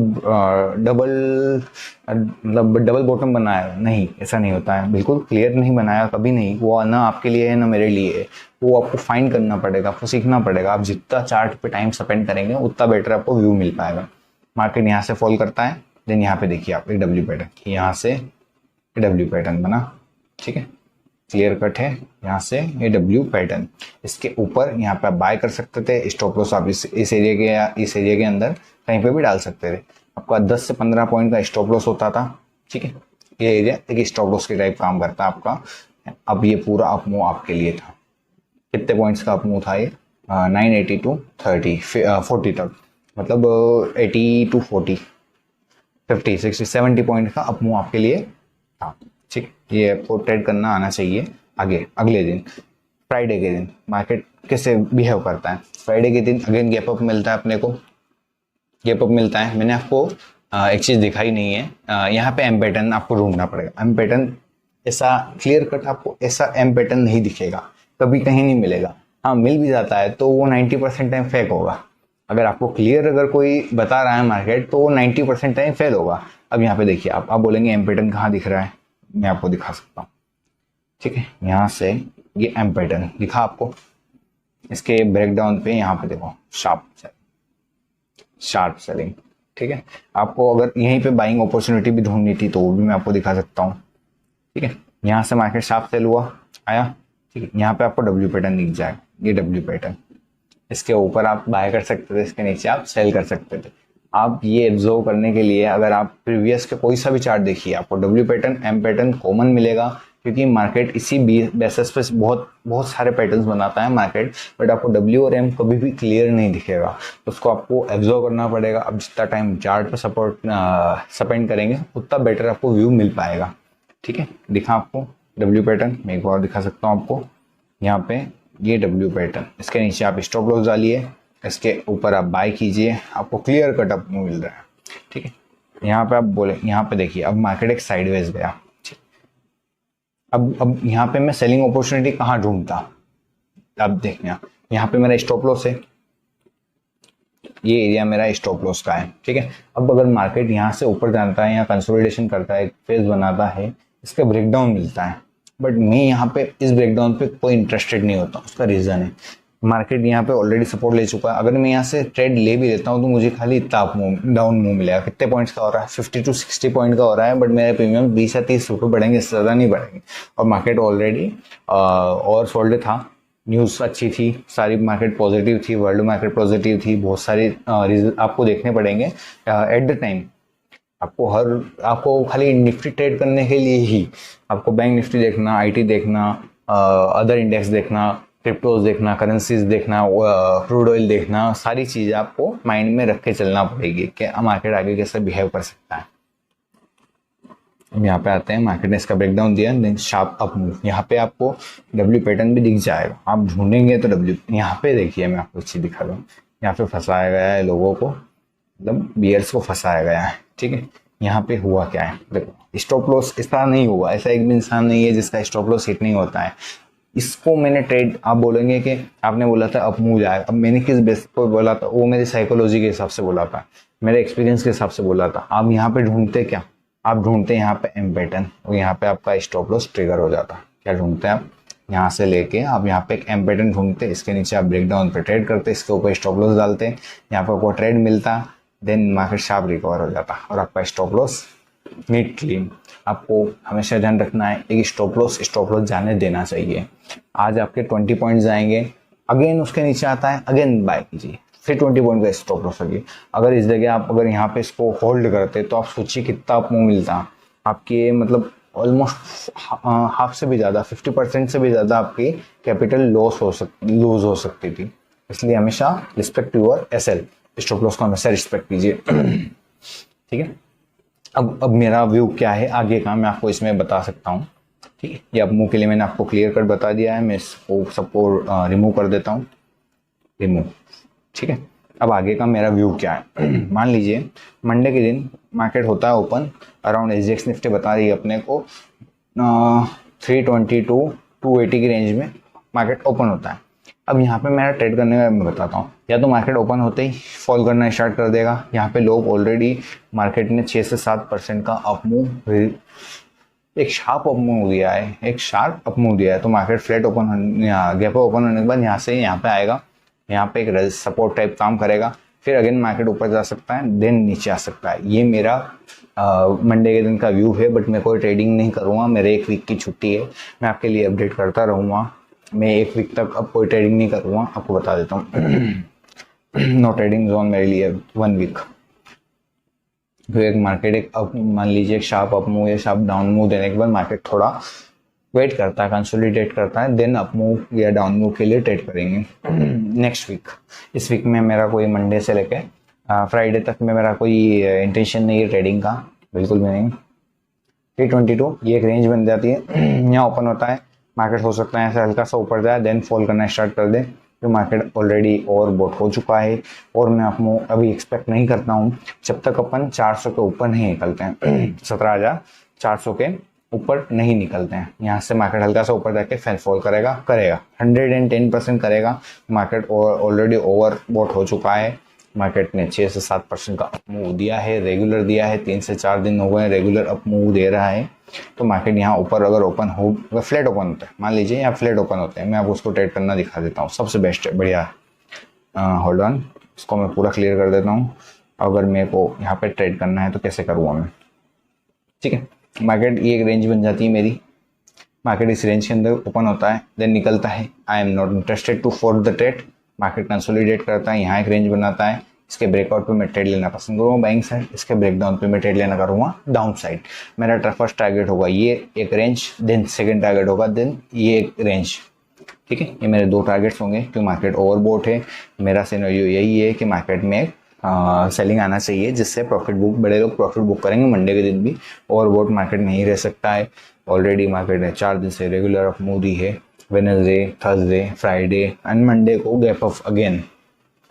मतलब डबल बॉटम बनाया नहीं, ऐसा नहीं होता है, बिल्कुल क्लियर नहीं बनाया कभी नहीं। वो ना आपके लिए है ना मेरे लिए है, वो आपको फाइंड करना पड़ेगा, आपको सीखना पड़ेगा। आप जितना चार्ट पे टाइम स्पेंड करेंगे उतना बेटर आपको व्यू मिल पाएगा। मार्केट यहाँ से फॉल करता है, देन यहाँ पे देखिए आप एक डब्ल्यू पैटर्न, यहाँ से डब्ल्यू पैटर्न बना, ठीक है, क्लियर कट है। यहाँ से ये डब्ल्यू पैटर्न, इसके ऊपर यहाँ पे आप बाय कर सकते थे। स्टॉप लॉस आप इस एरिया के अंदर कहीं पे भी डाल सकते थे। आपका 10 से 15 पॉइंट का स्टॉप लॉस होता था, ठीक है। ये एरिया एक स्टॉप लॉस के टाइप काम करता है आपका। अब ये पूरा अप मूव आपके लिए था। कितने पॉइंट्स का अप मूव था ये? 980 टू 40 तक, मतलब 80 टू 40, 50, 60, 70 पॉइंट का अप मूव आपके लिए था, ठीक। ये आपको ट्रेड करना आना चाहिए। आगे अगले दिन फ्राइडे के दिन मार्केट कैसे बिहेव करता है? फ्राइडे के दिन अगेन गैप अप मिलता है अपने को, गैप अप मिलता है। मैंने आपको एक चीज दिखाई नहीं है, यहाँ पे एम पैटर्न आपको ढूंढना पड़ेगा। एम पैटर्न ऐसा क्लियर कट आपको ऐसा एम पैटर्न नहीं दिखेगा, कभी कहीं नहीं मिलेगा। हाँ मिल भी जाता है तो वो 90% टाइम फेक होगा। अगर आपको क्लियर अगर कोई बता रहा है मार्केट तो वो 90% टाइम फेल होगा। अब यहाँ पे देखिए आप बोलेंगे एम पैटर्न कहाँ दिख रहा है, मैं आपको दिखा सकता हूँ, ठीक है। यहाँ से ये एम पैटर्न दिखा आपको, इसके ब्रेकडाउन पे यहाँ पे देखो शार्प सेलिंग, ठीक है। आपको अगर यहीं पे बाइंग अपॉर्चुनिटी भी ढूंढनी थी तो वो भी मैं आपको दिखा सकता हूँ, ठीक है। यहाँ से मार्केट शार्प सेल हुआ आया, ठीक है। यहाँ पे आपको डब्ल्यू पैटर्न दिख जाएगा, ये डब्ल्यू पैटर्न, इसके ऊपर आप बाय कर सकते थे, इसके नीचे आप सेल कर सकते थे। आप ये एब्जॉर्व करने के लिए अगर आप प्रीवियस के कोई सा भी चार्ट देखिए, आपको W pattern M pattern common मिलेगा, क्योंकि मार्केट इसी बेसिस पे बहुत सारे पैटर्न्स बनाता है मार्केट। बट आपको डब्ल्यू और एम कभी भी क्लियर नहीं दिखेगा, तो उसको आपको एब्जॉर्व करना पड़ेगा। अब जितना टाइम चार्ट पे स्पेंड करेंगे उतना बेटर आपको व्यू मिल पाएगा, ठीक है। दिखा आपको डब्ल्यू पैटर्न, मैं एक बार दिखा सकता हूँ आपको। यहाँ पे ये डब्ल्यू पैटर्न, इसके नीचे आप स्टॉप लॉस डालिए, इसके ऊपर आप बाय कीजिए, आपको क्लियर कट अप मिल रहा है, ठीक है। यहाँ पे आप बोले, यहाँ पे देखिए अब मार्केट एक साइडवेज गया, ठीक। अब यहाँ पे मैं सेलिंग अपॉर्चुनिटी कहाँ ढूंढता? अब देखना, यहाँ पे मेरा स्टॉप लॉस है, ये एरिया मेरा स्टॉप लॉस का है, ठीक है। अब अगर मार्केट यहाँ से ऊपर जाता है या कंसोलिडेशन करता है, फेज बनाता है, इसका ब्रेकडाउन मिलता है, बट मैं यहाँ पे इस ब्रेकडाउन पे कोई इंटरेस्टेड नहीं होता। उसका रीजन है मार्केट यहाँ पे ऑलरेडी सपोर्ट ले चुका है। अगर मैं यहाँ से ट्रेड ले भी लेता हूँ तो मुझे खाली इतना डाउन मूव मिलेगा। कितने पॉइंट्स का हो रहा है? 50 टू 60 पॉइंट का हो रहा है, बट मेरे प्रीमियम 20 या 30 रुपये बढ़ेंगे, इससे ज़्यादा नहीं बढ़ेंगे। और मार्केट ऑलरेडी और सोल्ड था, न्यूज़ अच्छी थी, सारी मार्केट पॉजिटिव थी, वर्ल्ड मार्केट पॉजिटिव थी, बहुत सारे आपको देखने पड़ेंगे एट द टाइम। आपको खाली निफ्टी ट्रेड करने के लिए ही आपको बैंक निफ्टी देखना, आईटी देखना, अदर इंडेक्स देखना, क्रिप्टोज देखना, करेंसीज देखना, क्रूड ऑयल देखना, सारी चीज़ें आपको माइंड में रख के चलना पड़ेगी कि मार्केट आगे कैसे बिहेव कर सकता है। अब यहाँ पे आते हैं, मार्केट ने इसका ब्रेकडाउन दिया, देन शार्प अप मूव। यहाँ पे आपको डब्ल्यू पैटर्न भी दिख जाएगा, आप ढूंढेंगे तो डब्ल्यू। यहाँ पे देखिए मैं आपको चीज़ दिखा दूँ, यहाँ पे फंसाया गया है लोगों को, मतलब बियर्स को फंसाया गया है, ठीक है। यहाँ पे हुआ क्या है देखो, स्टॉप लॉस इस तरह नहीं हुआ, ऐसा एक भी इंसान नहीं है जिसका स्टॉप लॉस हिट नहीं होता है। इसको मैंने ट्रेड, आप बोलेंगे कि आपने बोला था अप मूव जाएगा, अब मैंने किस बेस पर बोला था? वो मेरी साइकोलॉजी के हिसाब से बोला था, मेरे एक्सपीरियंस के हिसाब से बोला था। आप यहाँ पे ढूंढते क्या? आप ढूंढते यहाँ पे एम पैटर्न, और यहाँ पे आपका स्टॉप लॉस ट्रिगर हो जाता। क्या ढूंढते हैं आप? यहाँ से लेके आप यहाँ पे एक एम पैटर्न ढूंढते, इसके नीचे आप ब्रेकडाउन पे ट्रेड करते, इसके ऊपर स्टॉप लॉस डालते, यहाँ पे आपको ट्रेड मिलता, देन मार्केट शार्प रिकवर हो जाता और आपका स्टॉप लॉस नीट क्लीन। आपको हमेशा ध्यान रखना है एक स्टॉप लॉस जाने देना चाहिए। आज आपके 20 पॉइंट्स आएंगे, अगेन उसके नीचे आता है, अगेन बाय कीजिए, फिर 20 पॉइंट का स्टॉप लॉस लगे। अगर इस जगह आप अगर यहाँ पे इसको होल्ड करते तो आप सोचिए कितना आपको मिलता, आपके मतलब ऑलमोस्ट हाफ से भी ज़्यादा 50% से भी ज़्यादा आपकी कैपिटल लूज हो सकती थी। इसलिए हमेशा respect your SL, stop loss को हमेशा रिस्पेक्ट कीजिए। ठीक है, अब मेरा व्यू क्या है आगे का मैं आपको इसमें बता सकता हूँ। ठीक है, ये अब मुँह के लिए मैंने आपको क्लियर कट बता दिया है, मैं इसको सबको रिमूव कर देता हूँ, रिमूव। ठीक है, अब आगे का मेरा व्यू क्या है। मान लीजिए मंडे के दिन मार्केट होता है ओपन अराउंड एसजीएक्स निफ्टी बता रही है अपने को 320 टू 280 की रेंज में मार्केट ओपन होता है। अब यहाँ पे मेरा ट्रेड करने का मैं बताता हूँ, या तो मार्केट ओपन होते ही फॉल करना स्टार्ट कर देगा। यहाँ पे लोग ऑलरेडी मार्केट ने 6 से 7% का अपमूव, एक शार्प अपमूव दिया है, एक शार्प अपमूव दिया है, तो market flat open gap open होने के बाद यहाँ से यहाँ पे आएगा, यहाँ पे एक सपोर्ट टाइप काम करेगा, फिर अगेन मार्केट ऊपर जा सकता है, देन नीचे आ सकता है। ये मेरा मंडे के दिन का व्यू है, बट मैं कोई ट्रेडिंग नहीं करूँगा, मेरे 1 वीक की छुट्टी है, मैं आपके लिए अपडेट करता रहूँगा। मैं 1 वीक तक अब कोई ट्रेडिंग नहीं करूँगा, आपको बता देता हूँ। नो ट्रेडिंग जोन मेरे लिए 1 वीक। तो एक मार्केट एक अप मान लीजिए एक शार्प अप मूव या शार्प डाउन मूव देने के बाद मार्केट थोड़ा वेट करता है, कंसोलिडेट करता है, देन अप मूव या डाउन मूव के लिए ट्रेड करेंगे नेक्स्ट वीक। इस वीक में मेरा कोई मंडे से लेके फ्राइडे तक में मेरा कोई इंटेंशन नहीं है ट्रेडिंग का, बिल्कुल भी नहीं। 322 ये एक रेंज बन जाती है, यहाँ ओपन होता है, मार्केट हो सकता है ऐसे हल्का सा ऊपर जाए, देन फॉल करना स्टार्ट कर दे, तो मार्केट ऑलरेडी ओवरबॉट हो चुका है। और मैं आपको अभी एक्सपेक्ट नहीं करता हूँ जब तक अपन 400 के ऊपर नहीं निकलते हैं, 17,400 के ऊपर नहीं निकलते हैं, यहाँ से मार्केट हल्का सा ऊपर जाके फिर फॉल करेगा 110% करेगा। मार्केट ऑलरेडी ओवरबॉट हो चुका है, मार्केट ने 6 से 7% का अप मूव दिया है, रेगुलर दिया है, 3 से 4 दिन हो गए रेगुलर अप मूव दे रहा है। तो मार्केट यहाँ ऊपर अगर ओपन हो, फ्लैट ओपन होता है, मान लीजिए यहाँ फ्लैट ओपन होते हैं, मैं आपको उसको ट्रेड करना दिखा देता हूँ, सबसे बेस्ट है, बढ़िया है। होल्ड ऑन, इसको मैं पूरा क्लियर कर देता हूँ। अगर मेरे को यहाँ पे ट्रेड करना है तो कैसे करूँगा मैं। ठीक है, मार्केट ये एक रेंज बन जाती है मेरी, मार्केट इस रेंज के अंदर ओपन होता है, देन निकलता है, I am not interested to for the trade. Market consolidate करता है, यहाँ एक रेंज बनाता है, इसके ब्रेकआउट पे मैं ट्रेड लेना पसंद करूँगा बाइंग साइड, इसके ब्रेकडाउन पे मैं ट्रेड लेना करूँगा डाउन साइड। मेरा फर्स्ट टारगेट होगा ये एक रेंज, देन सेकंड टारगेट होगा देन ये एक रेंज। ठीक है, ये मेरे 2 टारगेट्स होंगे, क्योंकि मार्केट ओवरबॉट है। मेरा सिनेरियो यही है कि मार्केट में सेलिंग आना चाहिए, जिससे प्रॉफिट बुक, बड़े लोग प्रॉफिट बुक करेंगे। मंडे के दिन भी ओवरबॉट मार्केट नहीं रह सकता है, ऑलरेडी मार्केट ने 4 दिन से रेगुलर अप मूव दी है, Wednesday, Thursday, Friday and Monday को gap up again.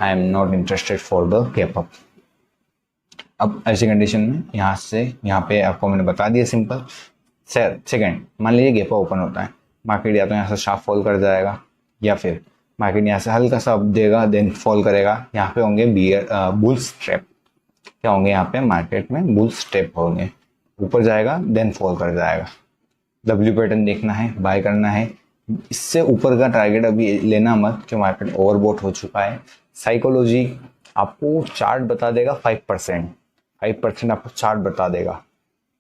I am not interested for the gap up. अब ऐसी कंडीशन में यहाँ से यहाँ पे आपको मैंने बता दिया सिंपल। सेकंड, मान लीजिए गैप अप ओपन होता है, मार्केट या तो यहाँ से शार्प फॉल कर जाएगा, या फिर मार्केट यहाँ से हल्का सा अप देगा देन फॉल करेगा। यहाँ पे होंगे बुल स्ट्रैप, क्या होंगे यहाँ पे मार्केट में बुल स्ट्रैप होंगे, ऊपर जाएगा देन फॉल कर जाएगा। डब्ल्यू पैटर्न देखना है, बाय करना है, इससे ऊपर का टारगेट अभी लेना मत, कि मार्केट ओवरबॉट हो चुका है। साइकोलॉजी आपको चार्ट बता देगा 5% आपको चार्ट बता देगा,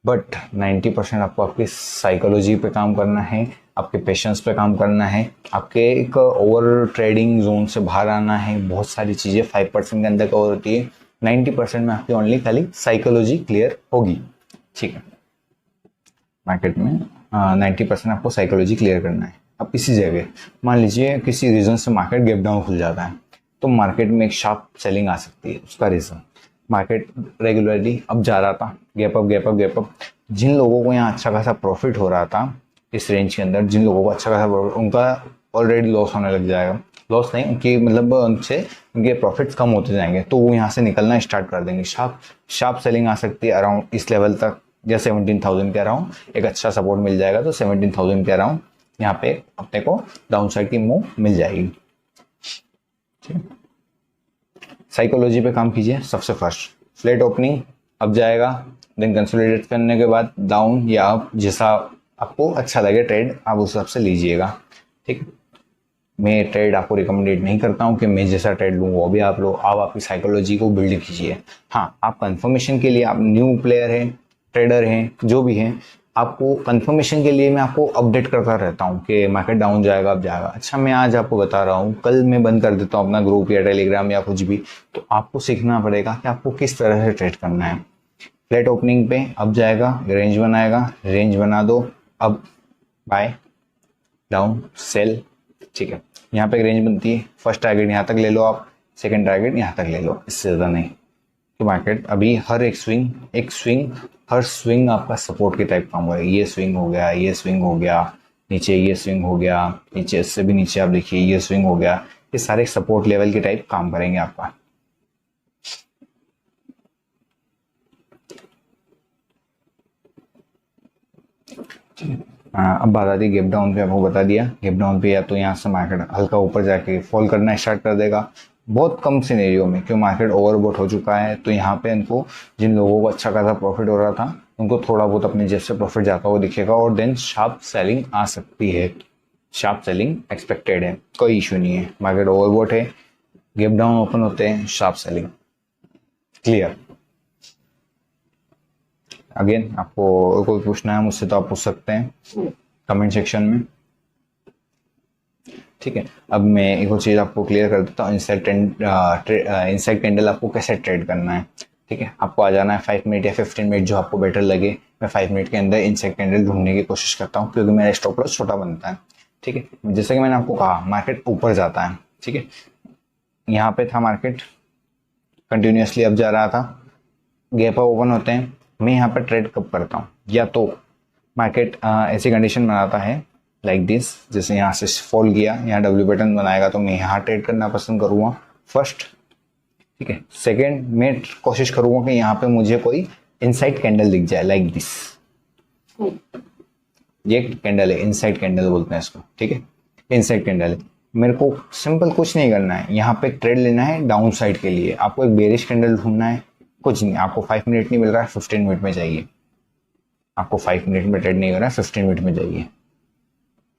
बट 90% आपको आपकी साइकोलॉजी पे काम करना है, आपके पेशेंस पे काम करना है, आपके एक ओवर ट्रेडिंग जोन से बाहर आना है। बहुत सारी चीज़ें 5% के अंदर कवर होती है, 90% में आपकी ओनली खाली साइकोलॉजी क्लियर होगी। ठीक है, मार्केट में 90% आपको साइकोलॉजी क्लियर करना है। अब इसी जगह मान लीजिए किसी रीज़न से मार्केट गैप डाउन खुल जाता है, तो मार्केट में एक शार्प सेलिंग आ सकती है। उसका रीज़न, मार्केट रेगुलरली अब जा रहा था, गैप अप। जिन लोगों को यहाँ अच्छा खासा प्रॉफिट हो रहा था इस रेंज के अंदर, जिन लोगों को अच्छा खासा प्रॉफिट, उनका ऑलरेडी लॉस होने लग जाएगा। लॉस नहीं, उनकी मतलब उनसे उनके प्रॉफिट्स कम होते जाएंगे, तो वो यहाँ से निकलना स्टार्ट कर देंगे। शार्प सेलिंग आ सकती है अराउंड इस लेवल तक, या 17,000 के अराउंड एक अच्छा सपोर्ट मिल जाएगा, तो 17,000 के अराउंड यहाँ पे अपने को डाउन साइड की मूव मिल जाएगी। साइकोलॉजी पे काम कीजिए। सबसे फर्स्ट फ्लैट ओपनिंग अब जाएगा, देन कंसोलिडेट करने के बाद डाउन या अप, जैसा आपको अच्छा लगे ट्रेड आप उस हिसाब से लीजिएगा। ठीक, मैं ट्रेड आपको रिकमेंडेड नहीं करता हूँ कि मैं जैसा ट्रेड लूँ वो भी आप लो। आप आपकी साइकोलॉजी को बिल्ड कीजिए। हाँ, आप कंफर्मेशन के लिए, आप न्यू प्लेयर हैं, ट्रेडर हैं, जो भी हैं, आपको कंफर्मेशन के लिए मैं आपको अपडेट करता रहता हूँ कि मार्केट डाउन जाएगा, अब जाएगा। अच्छा, मैं आज आपको बता रहा हूँ, कल मैं बंद कर देता हूँ अपना ग्रुप या टेलीग्राम या कुछ भी, तो आपको सीखना पड़ेगा कि आपको किस तरह से ट्रेड करना है। फ्लैट ओपनिंग पे अब जाएगा, रेंज बनाएगा, रेंज बना दो, अब बाय, डाउन, सेल, ठीक है। यहाँ पे एक रेंज बनती है, फर्स्ट टारगेट यहाँ तक ले लो आप, सेकंड टारगेट यहाँ तक ले लो, इससे ज़्यादा नहीं। तो मार्केट अभी हर एक स्विंग हर स्विंग आपका सपोर्ट के टाइप काम हो रहा है। ये स्विंग हो गया, ये स्विंग हो गया, नीचे ये स्विंग हो गया, नीचे इससे भी नीचे आप देखिए ये स्विंग हो गया, ये सारे सपोर्ट लेवल के टाइप काम करेंगे आपका। अब बात आती है गैप डाउन पे। आपको बता दिया गैप डाउन पे या तो यहाँ से मार्केट हल्का ऊपर जाके फॉल करना स्टार्ट कर देगा, बहुत कम सिनेरियो में, क्यों मार्केट ओवरबॉट हो चुका है। तो यहाँ पे इनको, जिन लोगों को अच्छा खासा प्रॉफिट हो रहा था, उनको थोड़ा बहुत अपनी जेब से प्रॉफिट जाता हुआ दिखेगा और देन शार्प सेलिंग आ सकती है। शार्प सेलिंग एक्सपेक्टेड है, कोई इशू नहीं है। मार्केट ओवरबॉट है, गैप डाउन ओपन होते हैं, शार्प सेलिंग क्लियर। अगेन आपको कोई पूछना है मुझसे तो आप पूछ सकते हैं कमेंट सेक्शन में, ठीक है। अब मैं एक और चीज़ आपको क्लियर कर देता हूँ, इनसाइड कैंडल आपको कैसे ट्रेड करना है, ठीक है। आपको आ जाना है 5 मिनट या 15 मिनट, जो आपको बेटर लगे। मैं 5 मिनट के अंदर इनसाइड कैंडल ढूंढने की कोशिश करता हूँ, क्योंकि मेरा स्टॉप लॉस छोटा बनता है, ठीक है। जैसे कि मैंने आपको कहा, मार्केट ऊपर जाता है, ठीक है। यहाँ पे था मार्केट, कंटिन्यूसली अब जा रहा था, गैप अप ओपन होते हैं। मैं यहाँ पर ट्रेड कब करता हूँ, या तो मार्केट ऐसी कंडीशन बनाता है लाइक दिस, जैसे यहाँ से फॉल किया, यहाँ डब्ल्यू पैटर्न बनाएगा, तो मैं यहाँ ट्रेड करना पसंद करूँगा फर्स्ट, ठीक है। सेकेंड, मैं कोशिश करूँगा कि यहाँ पे मुझे कोई इनसाइड कैंडल दिख जाए लाइक दिस। ये कैंडल है, इनसाइड कैंडल बोलते हैं इसको, ठीक है। इनसाइड कैंडल है, मेरे को सिंपल कुछ नहीं करना है, यहाँ पे ट्रेड लेना है डाउन साइड के लिए। आपको एक बेरिश कैंडल ढूंढना है, कुछ नहीं। आपको 5 मिनट नहीं मिल रहा है, 15 मिनट में जाइए। आपको 5 मिनट में ट्रेड नहीं हो रहा है, 15 मिनट में जाइए।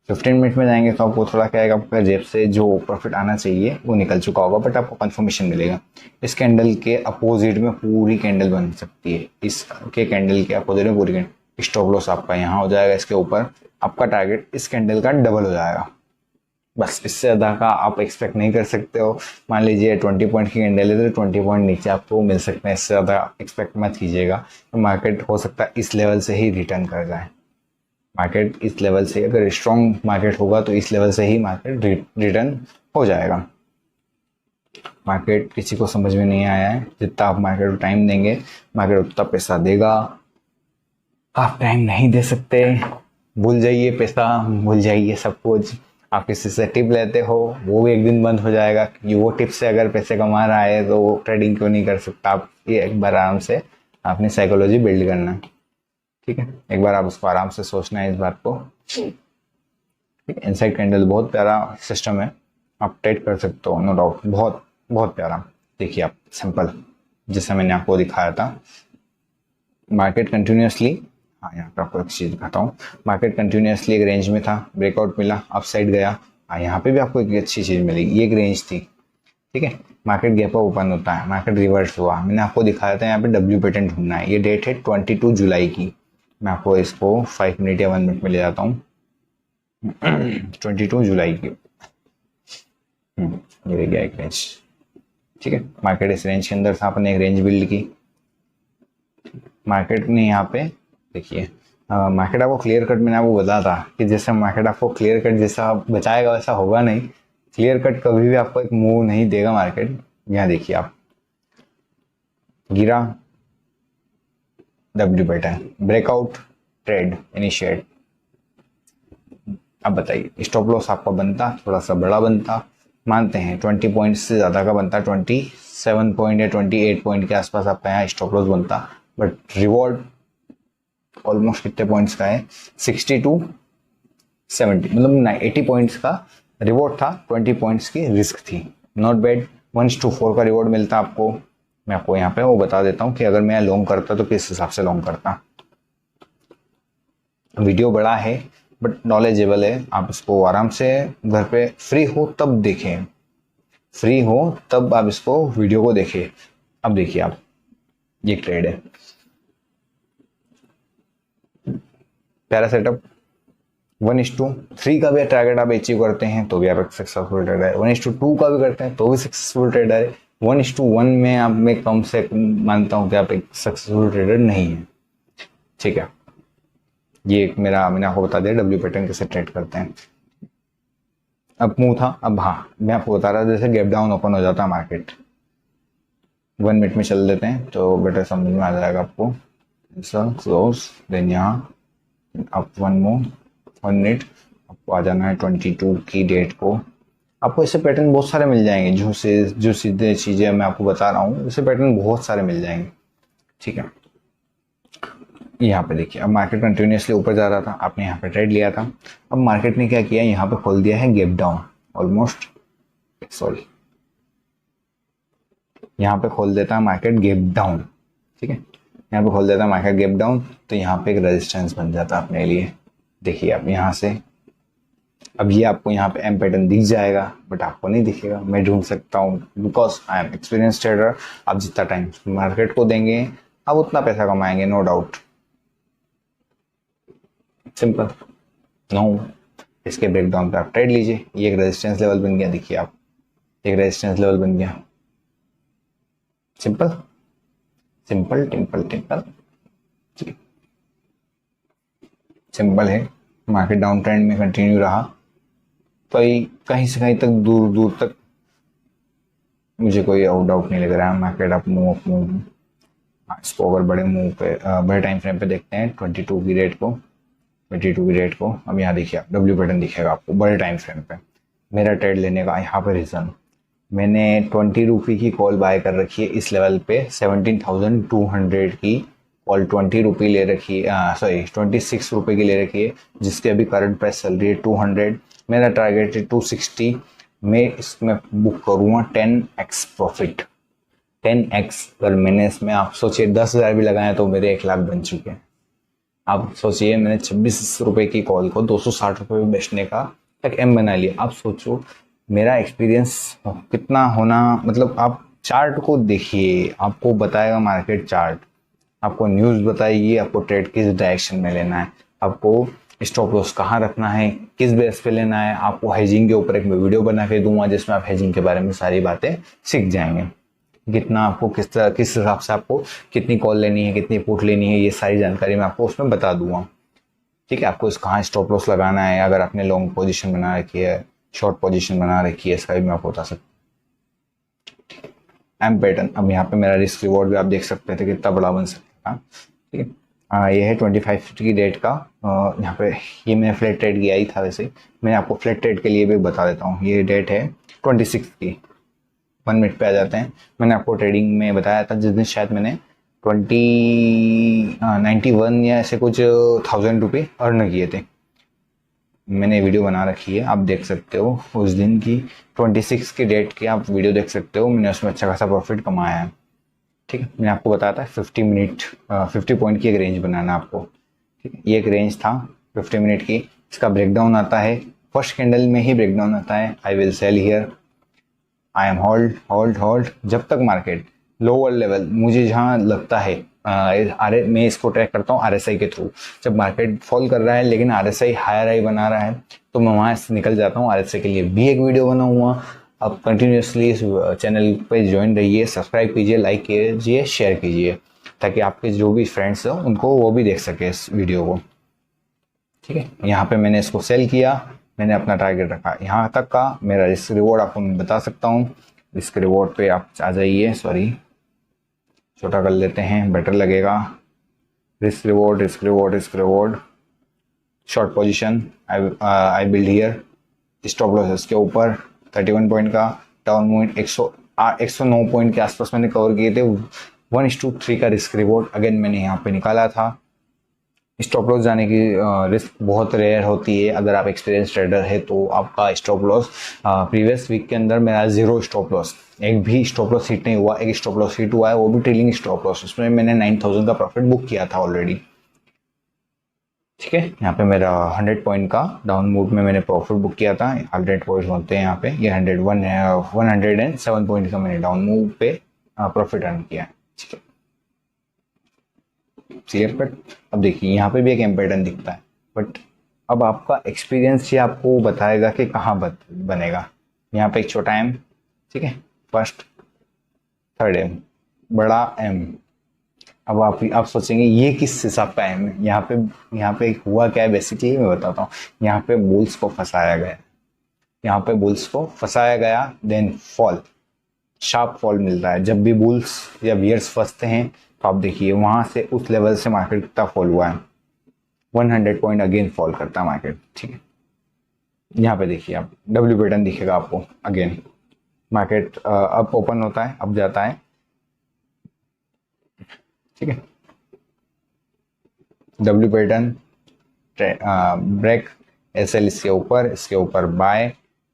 15 मिनट में जाएंगे तो आपको थोड़ा क्या आएगा, आपका जेब से जो प्रॉफिट आना चाहिए वो निकल चुका होगा, बट आपको कंफर्मेशन मिलेगा। इस कैंडल के अपोजिट में पूरी कैंडल बन सकती है, इसके कैंडल के अपोजिट में पूरी कैंडल। स्टॉप लॉस आपका यहाँ हो जाएगा, इसके ऊपर आपका टारगेट इस कैंडल का डबल हो जाएगा। बस इससे ज़्यादा का आप एक्सपेक्ट नहीं कर सकते हो। मान लीजिए 20 पॉइंट की कैंडल है तो 20 पॉइंट नीचे आपको मिल सकते हैं, इससे ज़्यादा एक्सपेक्ट मत कीजिएगा। तो मार्केट हो सकता है इस लेवल से ही रिटर्न कर जाए। मार्केट इस लेवल से, अगर स्ट्रॉन्ग मार्केट होगा तो इस लेवल से ही मार्केट रिटर्न हो जाएगा। मार्केट किसी को समझ में नहीं आया है, जितना आप मार्केट को टाइम देंगे मार्केट उतना पैसा देगा। आप टाइम नहीं दे सकते, भूल जाइए पैसा, भूल जाइए सब कुछ। आप किसी से टिप लेते हो, वो भी एक दिन बंद हो जाएगा, कि वो टिप से अगर पैसे कमा रहा है तो वो ट्रेडिंग क्यों नहीं कर सकता। आप ये एक बार आराम से अपनी साइकोलॉजी बिल्ड करना है, ठीक है। एक बार आप उसको आराम से सोचना है इस बात को, ठीक है। इनसाइड कैंडल बहुत प्यारा सिस्टम है, आप ट्रेड कर सकते हो, नो डाउट, बहुत बहुत प्यारा। देखिए आप सिंपल, जैसे मैंने आपको दिखाया था, मार्केट कंटिन्यूसली, हाँ यहाँ पे आपको एक चीज दिखाता हूँ। मार्केट कंटिन्यूसली एक रेंज में था, ब्रेकआउट मिला, अप साइड गया। हाँ यहाँ पे भी आपको एक अच्छी चीज मिलेगी, ये एक रेंज थी, ठीक है। मार्केट गैप अप ओपन होता है, मार्केट रिवर्स हुआ, मैंने आपको दिखाया था यहाँ पे डब्ल्यू पैटर्न ढूंढना है। ये डेट है 22 जुलाई की। मैं आपको इसको 5 मिनट या 1 मिनट में ले जाता हूँ। 22 जुलाई की, ये रह गया एक रेंज, ठीक है। मार्केट इस रेंज के अंदर था, आपने एक रेंज बिल्ड की। मार्केट ने यहाँ पे देखिए, मार्केट आपको क्लियर कट, मैंने आपको बताया था कि जैसे मार्केट आपको क्लियर कट जैसा बचाएगा वैसा होगा नहीं। क्लियर कट कभी भी आपको एक मूव नहीं देगा मार्केट। यहाँ देखिए आप, गिरा, W pattern, breakout, trade initiate. अब बताइए स्टॉप लॉस आपका बनता, थोड़ा सा बड़ा बनता, मानते हैं 20 पॉइंट से ज़्यादा का बनता, 27 पॉइंट या 28 पॉइंट के आसपास आपका यहाँ स्टॉप लॉस बनता। बट रिवॉर्ड ऑलमोस्ट कितने पॉइंट्स का है, 60 to 70, मतलब 80 पॉइंट्स का रिवॉर्ड था, 20 पॉइंट्स की रिस्क थी। नॉट बैड, 1:4 का रिवॉर्ड मिलता आपको। मैं आपको यहाँ पे वो बता देता हूँ कि अगर मैं लॉन्ग करता तो किस हिसाब से लॉन्ग करता। वीडियो बड़ा है बट नॉलेजेबल है, आप इसको आराम से घर पे फ्री हो तब देखें, फ्री हो तब आप इसको वीडियो को देखें। अब देखिए आप, ये ट्रेड है, प्यारा सेटअप। 1:3 का भी टारगेट आप अचीव करते हैं तो भी आप एक सक्सेसफुल ट्रेडर है। 1:2 का भी करते हैं तो भी सक्सेसफुल ट्रेडर है। 1:1 में आप मैं कम से कम मानता हूं कि आप एक सक्सेसफुल ट्रेडर नहीं है। ठीक है, ये एक मेरा मैंने आपको बता दिया डब्ल्यू पैटर्न कैसे ट्रेड करते हैं। अब मूव था, अब हाँ मैं आपको बता रहा था जैसे गैप डाउन ओपन हो जाता है मार्केट, 1 मिनट में चल देते हैं तो बेटर समझ में आ जाएगा आपको। ऐसा क्लोज, देन यहाँ अप 1 मिनट, आपको आ जाना है 22 की डेट को। आपको ऐसे पैटर्न बहुत सारे मिल जाएंगे, जो सीधे चीज़ें मैं आपको बता रहा हूँ ऐसे पैटर्न बहुत सारे मिल जाएंगे। ठीक है, यहाँ पे देखिए अब मार्केट कंटिन्यूसली ऊपर जा रहा था, आपने यहाँ पे ट्रेड लिया था। अब मार्केट ने क्या किया, यहाँ पे खोल दिया है गैप डाउन, ऑलमोस्ट सॉरी यहाँ पे खोल देता है मार्केट गैप डाउन। ठीक है, यहाँ पे खोल देता है मार्केट गैप डाउन, तो यहाँ पे एक रेजिस्टेंस बन जाता है अपने लिए। देखिए आप यहाँ से, अब ये आपको यहाँ पे एम पैटर्न दिख जाएगा बट आपको नहीं दिखेगा, मैं ढूंढ सकता हूँ because I M experience trader. आप जितना टाइम मार्केट को देंगे आप उतना पैसा कमाएंगे, नो डाउट, सिंपल। नो, इसके ब्रेकडाउन पे आप ट्रेड लीजिए। ये एक रेजिस्टेंस लेवल बन गया, देखिए आप, एक रेजिस्टेंस लेवल बन गया। सिंपल सिंपल टिम्पल टिम्पल, सिंपल है। मार्केट डाउन ट्रेंड में कंटिन्यू रहा, तो कहीं से कहीं तक दूर दूर तक मुझे कोई डाउट नहीं लग रहा है मार्केट अप मूव। इसको अगर बड़े मूव पे बड़े टाइम फ्रेम पे देखते हैं 22 की रेट को, 22 की रेट को, अब यहाँ देखिए आप डब्ल्यू पैटर्न दिखेगा आपको बड़े टाइम फ्रेम पे। मेरा ट्रेड लेने का यहाँ पे रीज़न, मैंने 20 रुपये की कॉल बाय कर रखी है इस लेवल पे, 17,200 की कॉल 20 रुपये ले रखी है, सॉरी 26 रुपये की ले रखी है, जिसके अभी करंट प्राइस चल रही है 200। मेरा टारगेट है 260। मैं इसमें बुक करूँगा 10x प्रॉफिट, 10x। अगर मैंने इसमें आप सोचिए 10,000 भी लगाए तो मेरे 1 लाख बन चुके हैं। आप सोचिए मैंने 26 रुपये की कॉल को 260 रुपये में बेचने का तक एम बना लिया। आप सोचो मेरा एक्सपीरियंस कितना होना, मतलब आप चार्ट को देखिए, आपको बताएगा मार्केट चार्ट, आपको न्यूज़ बताएगी आपको ट्रेड किस डायरेक्शन में लेना है, आपको स्टॉप लॉस कहाँ रखना है, किस बेस पे लेना है। आपको हेजिंग के ऊपर एक वीडियो बना के दूंगा जिसमें आप हेजिंग के बारे में सारी बातें सीख जाएंगे, कितना आपको किस तरह किस हिसाब से आपको कितनी कॉल लेनी है, कितनी पुट लेनी है, ये सारी जानकारी मैं आपको उसमें बता दूंगा। ठीक है, आपको कहाँ स्टॉप लॉस लगाना है, अगर आपने लॉन्ग पोजीशन बना रखी है, शॉर्ट पोजीशन बना रखी है, इसका भी मैं आपको बता सकता हूँ। एम पैटर्न, अब यहाँ पे मेरा रिस्क रिवॉर्ड भी आप देख सकते थे कितना बड़ा बन सकता है। ठीक है, ये है 25 की डेट का, यहाँ पे ये मैंने फ्लैट ट्रेड किया ही था, वैसे मैं आपको फ्लैट ट्रेड के लिए भी बता देता हूँ। ये डेट है 26 की, 1 मिनट पे आ जाते हैं। मैंने आपको ट्रेडिंग में बताया था जिस दिन शायद मैंने 91 या ऐसे कुछ 1,000 रुपये अर्न किए थे, मैंने वीडियो बना रखी है, आप देख सकते हो उस दिन की 26 की डेट की आप वीडियो देख सकते हो, मैंने उसमें अच्छा खासा प्रॉफिट कमाया है। ठीक है, मैंने आपको बताया था 50 पॉइंट की एक रेंज बनाना आपको। ठीक है, ये एक रेंज था 50 मिनट की। इसका ब्रेकडाउन आता है, फर्स्ट कैंडल में ही ब्रेकडाउन आता है, I will sell here, I am hold जब तक मार्केट लोअर लेवल मुझे जहाँ लगता है, मैं इसको ट्रैक करता हूँ RSI के थ्रू। जब मार्केट फॉल कर रहा है लेकिन RSI हायर हाई बना रहा है तो मैं वहाँ से निकल जाता हूँ। RSI के लिए भी एक वीडियो बनाऊंगा। आप कंटिन्यूसली इस चैनल पे ज्वाइन रहिए, सब्सक्राइब कीजिए, लाइक कीजिए, शेयर कीजिए, ताकि आपके जो भी फ्रेंड्स हो उनको वो भी देख सके इस वीडियो को। ठीक है, यहाँ पे मैंने इसको सेल किया, मैंने अपना टारगेट रखा यहाँ तक का। मेरा रिस्क रिवॉर्ड आपको मैं बता सकता हूँ, रिस्क रिवॉर्ड पे आप आ जाइए, सॉरी छोटा कर लेते हैं बेटर लगेगा। Risk reward, short position, I build here, stop loss इसके ऊपर 31 पॉइंट का, डाउन मूवमेंट 109 पॉइंट के आसपास मैंने कवर किए थे। 1:3 का रिस्क रिवॉर्ड अगेन मैंने यहाँ पे निकाला था। स्टॉप लॉस जाने की रिस्क बहुत रेयर होती है, अगर आप एक्सपीरियंस ट्रेडर है तो आपका स्टॉप लॉस, प्रीवियस वीक के अंदर मेरा 0 स्टॉप लॉस, एक भी स्टॉप लॉस हिट नहीं हुआ। एक स्टॉप लॉस हिट हुआ है, वो भी ट्रेलिंग स्टॉप लॉस, उसमें मैंने 9,000 का प्रॉफिट बुक किया था ऑलरेडी। ठीक है, यहाँ पे मेरा 100 पॉइंट का डाउन मूव में मैंने प्रॉफिट बुक किया था, 100 पॉइंट होते हैं यहाँ पे, ये 107 पॉइंट का मैंने डाउन मूव पे प्रॉफिट अर्न किया। ठीक है, क्लियर कट। अब देखिए यहाँ पे भी एक एम पैटर्न दिखता है, बट अब आपका एक्सपीरियंस ही आपको बताएगा कि कहाँ बनेगा। यहाँ पे एक छोटा एम, ठीक है, फर्स्ट थर्ड एम, बड़ा एम। अब आप सोचेंगे ये किस हिसाब का एम है। यहाँ पे हुआ क्या है बेसिकली मैं बताता हूँ। यहाँ पे बुल्स को फंसाया गया, यहाँ पे बुल्स को फंसाया गया, देन फॉल, शार्प फॉल मिल रहा है। जब भी बुल्स या बियर्स फंसते हैं तो आप देखिए वहां से उस लेवल से मार्केट कितना फॉल हुआ है, 100 पॉइंट अगेन फॉल करता है मार्केट, ठीक है। यहाँ पे देखिए आप डब्ल्यू पैटर्न दिखेगा आपको अगेन, मार्केट अप ओपन होता है, अप जाता है, ठीक है। डब्ल्यू पैटर्न ब्रेक, एसएल इसके ऊपर बाय,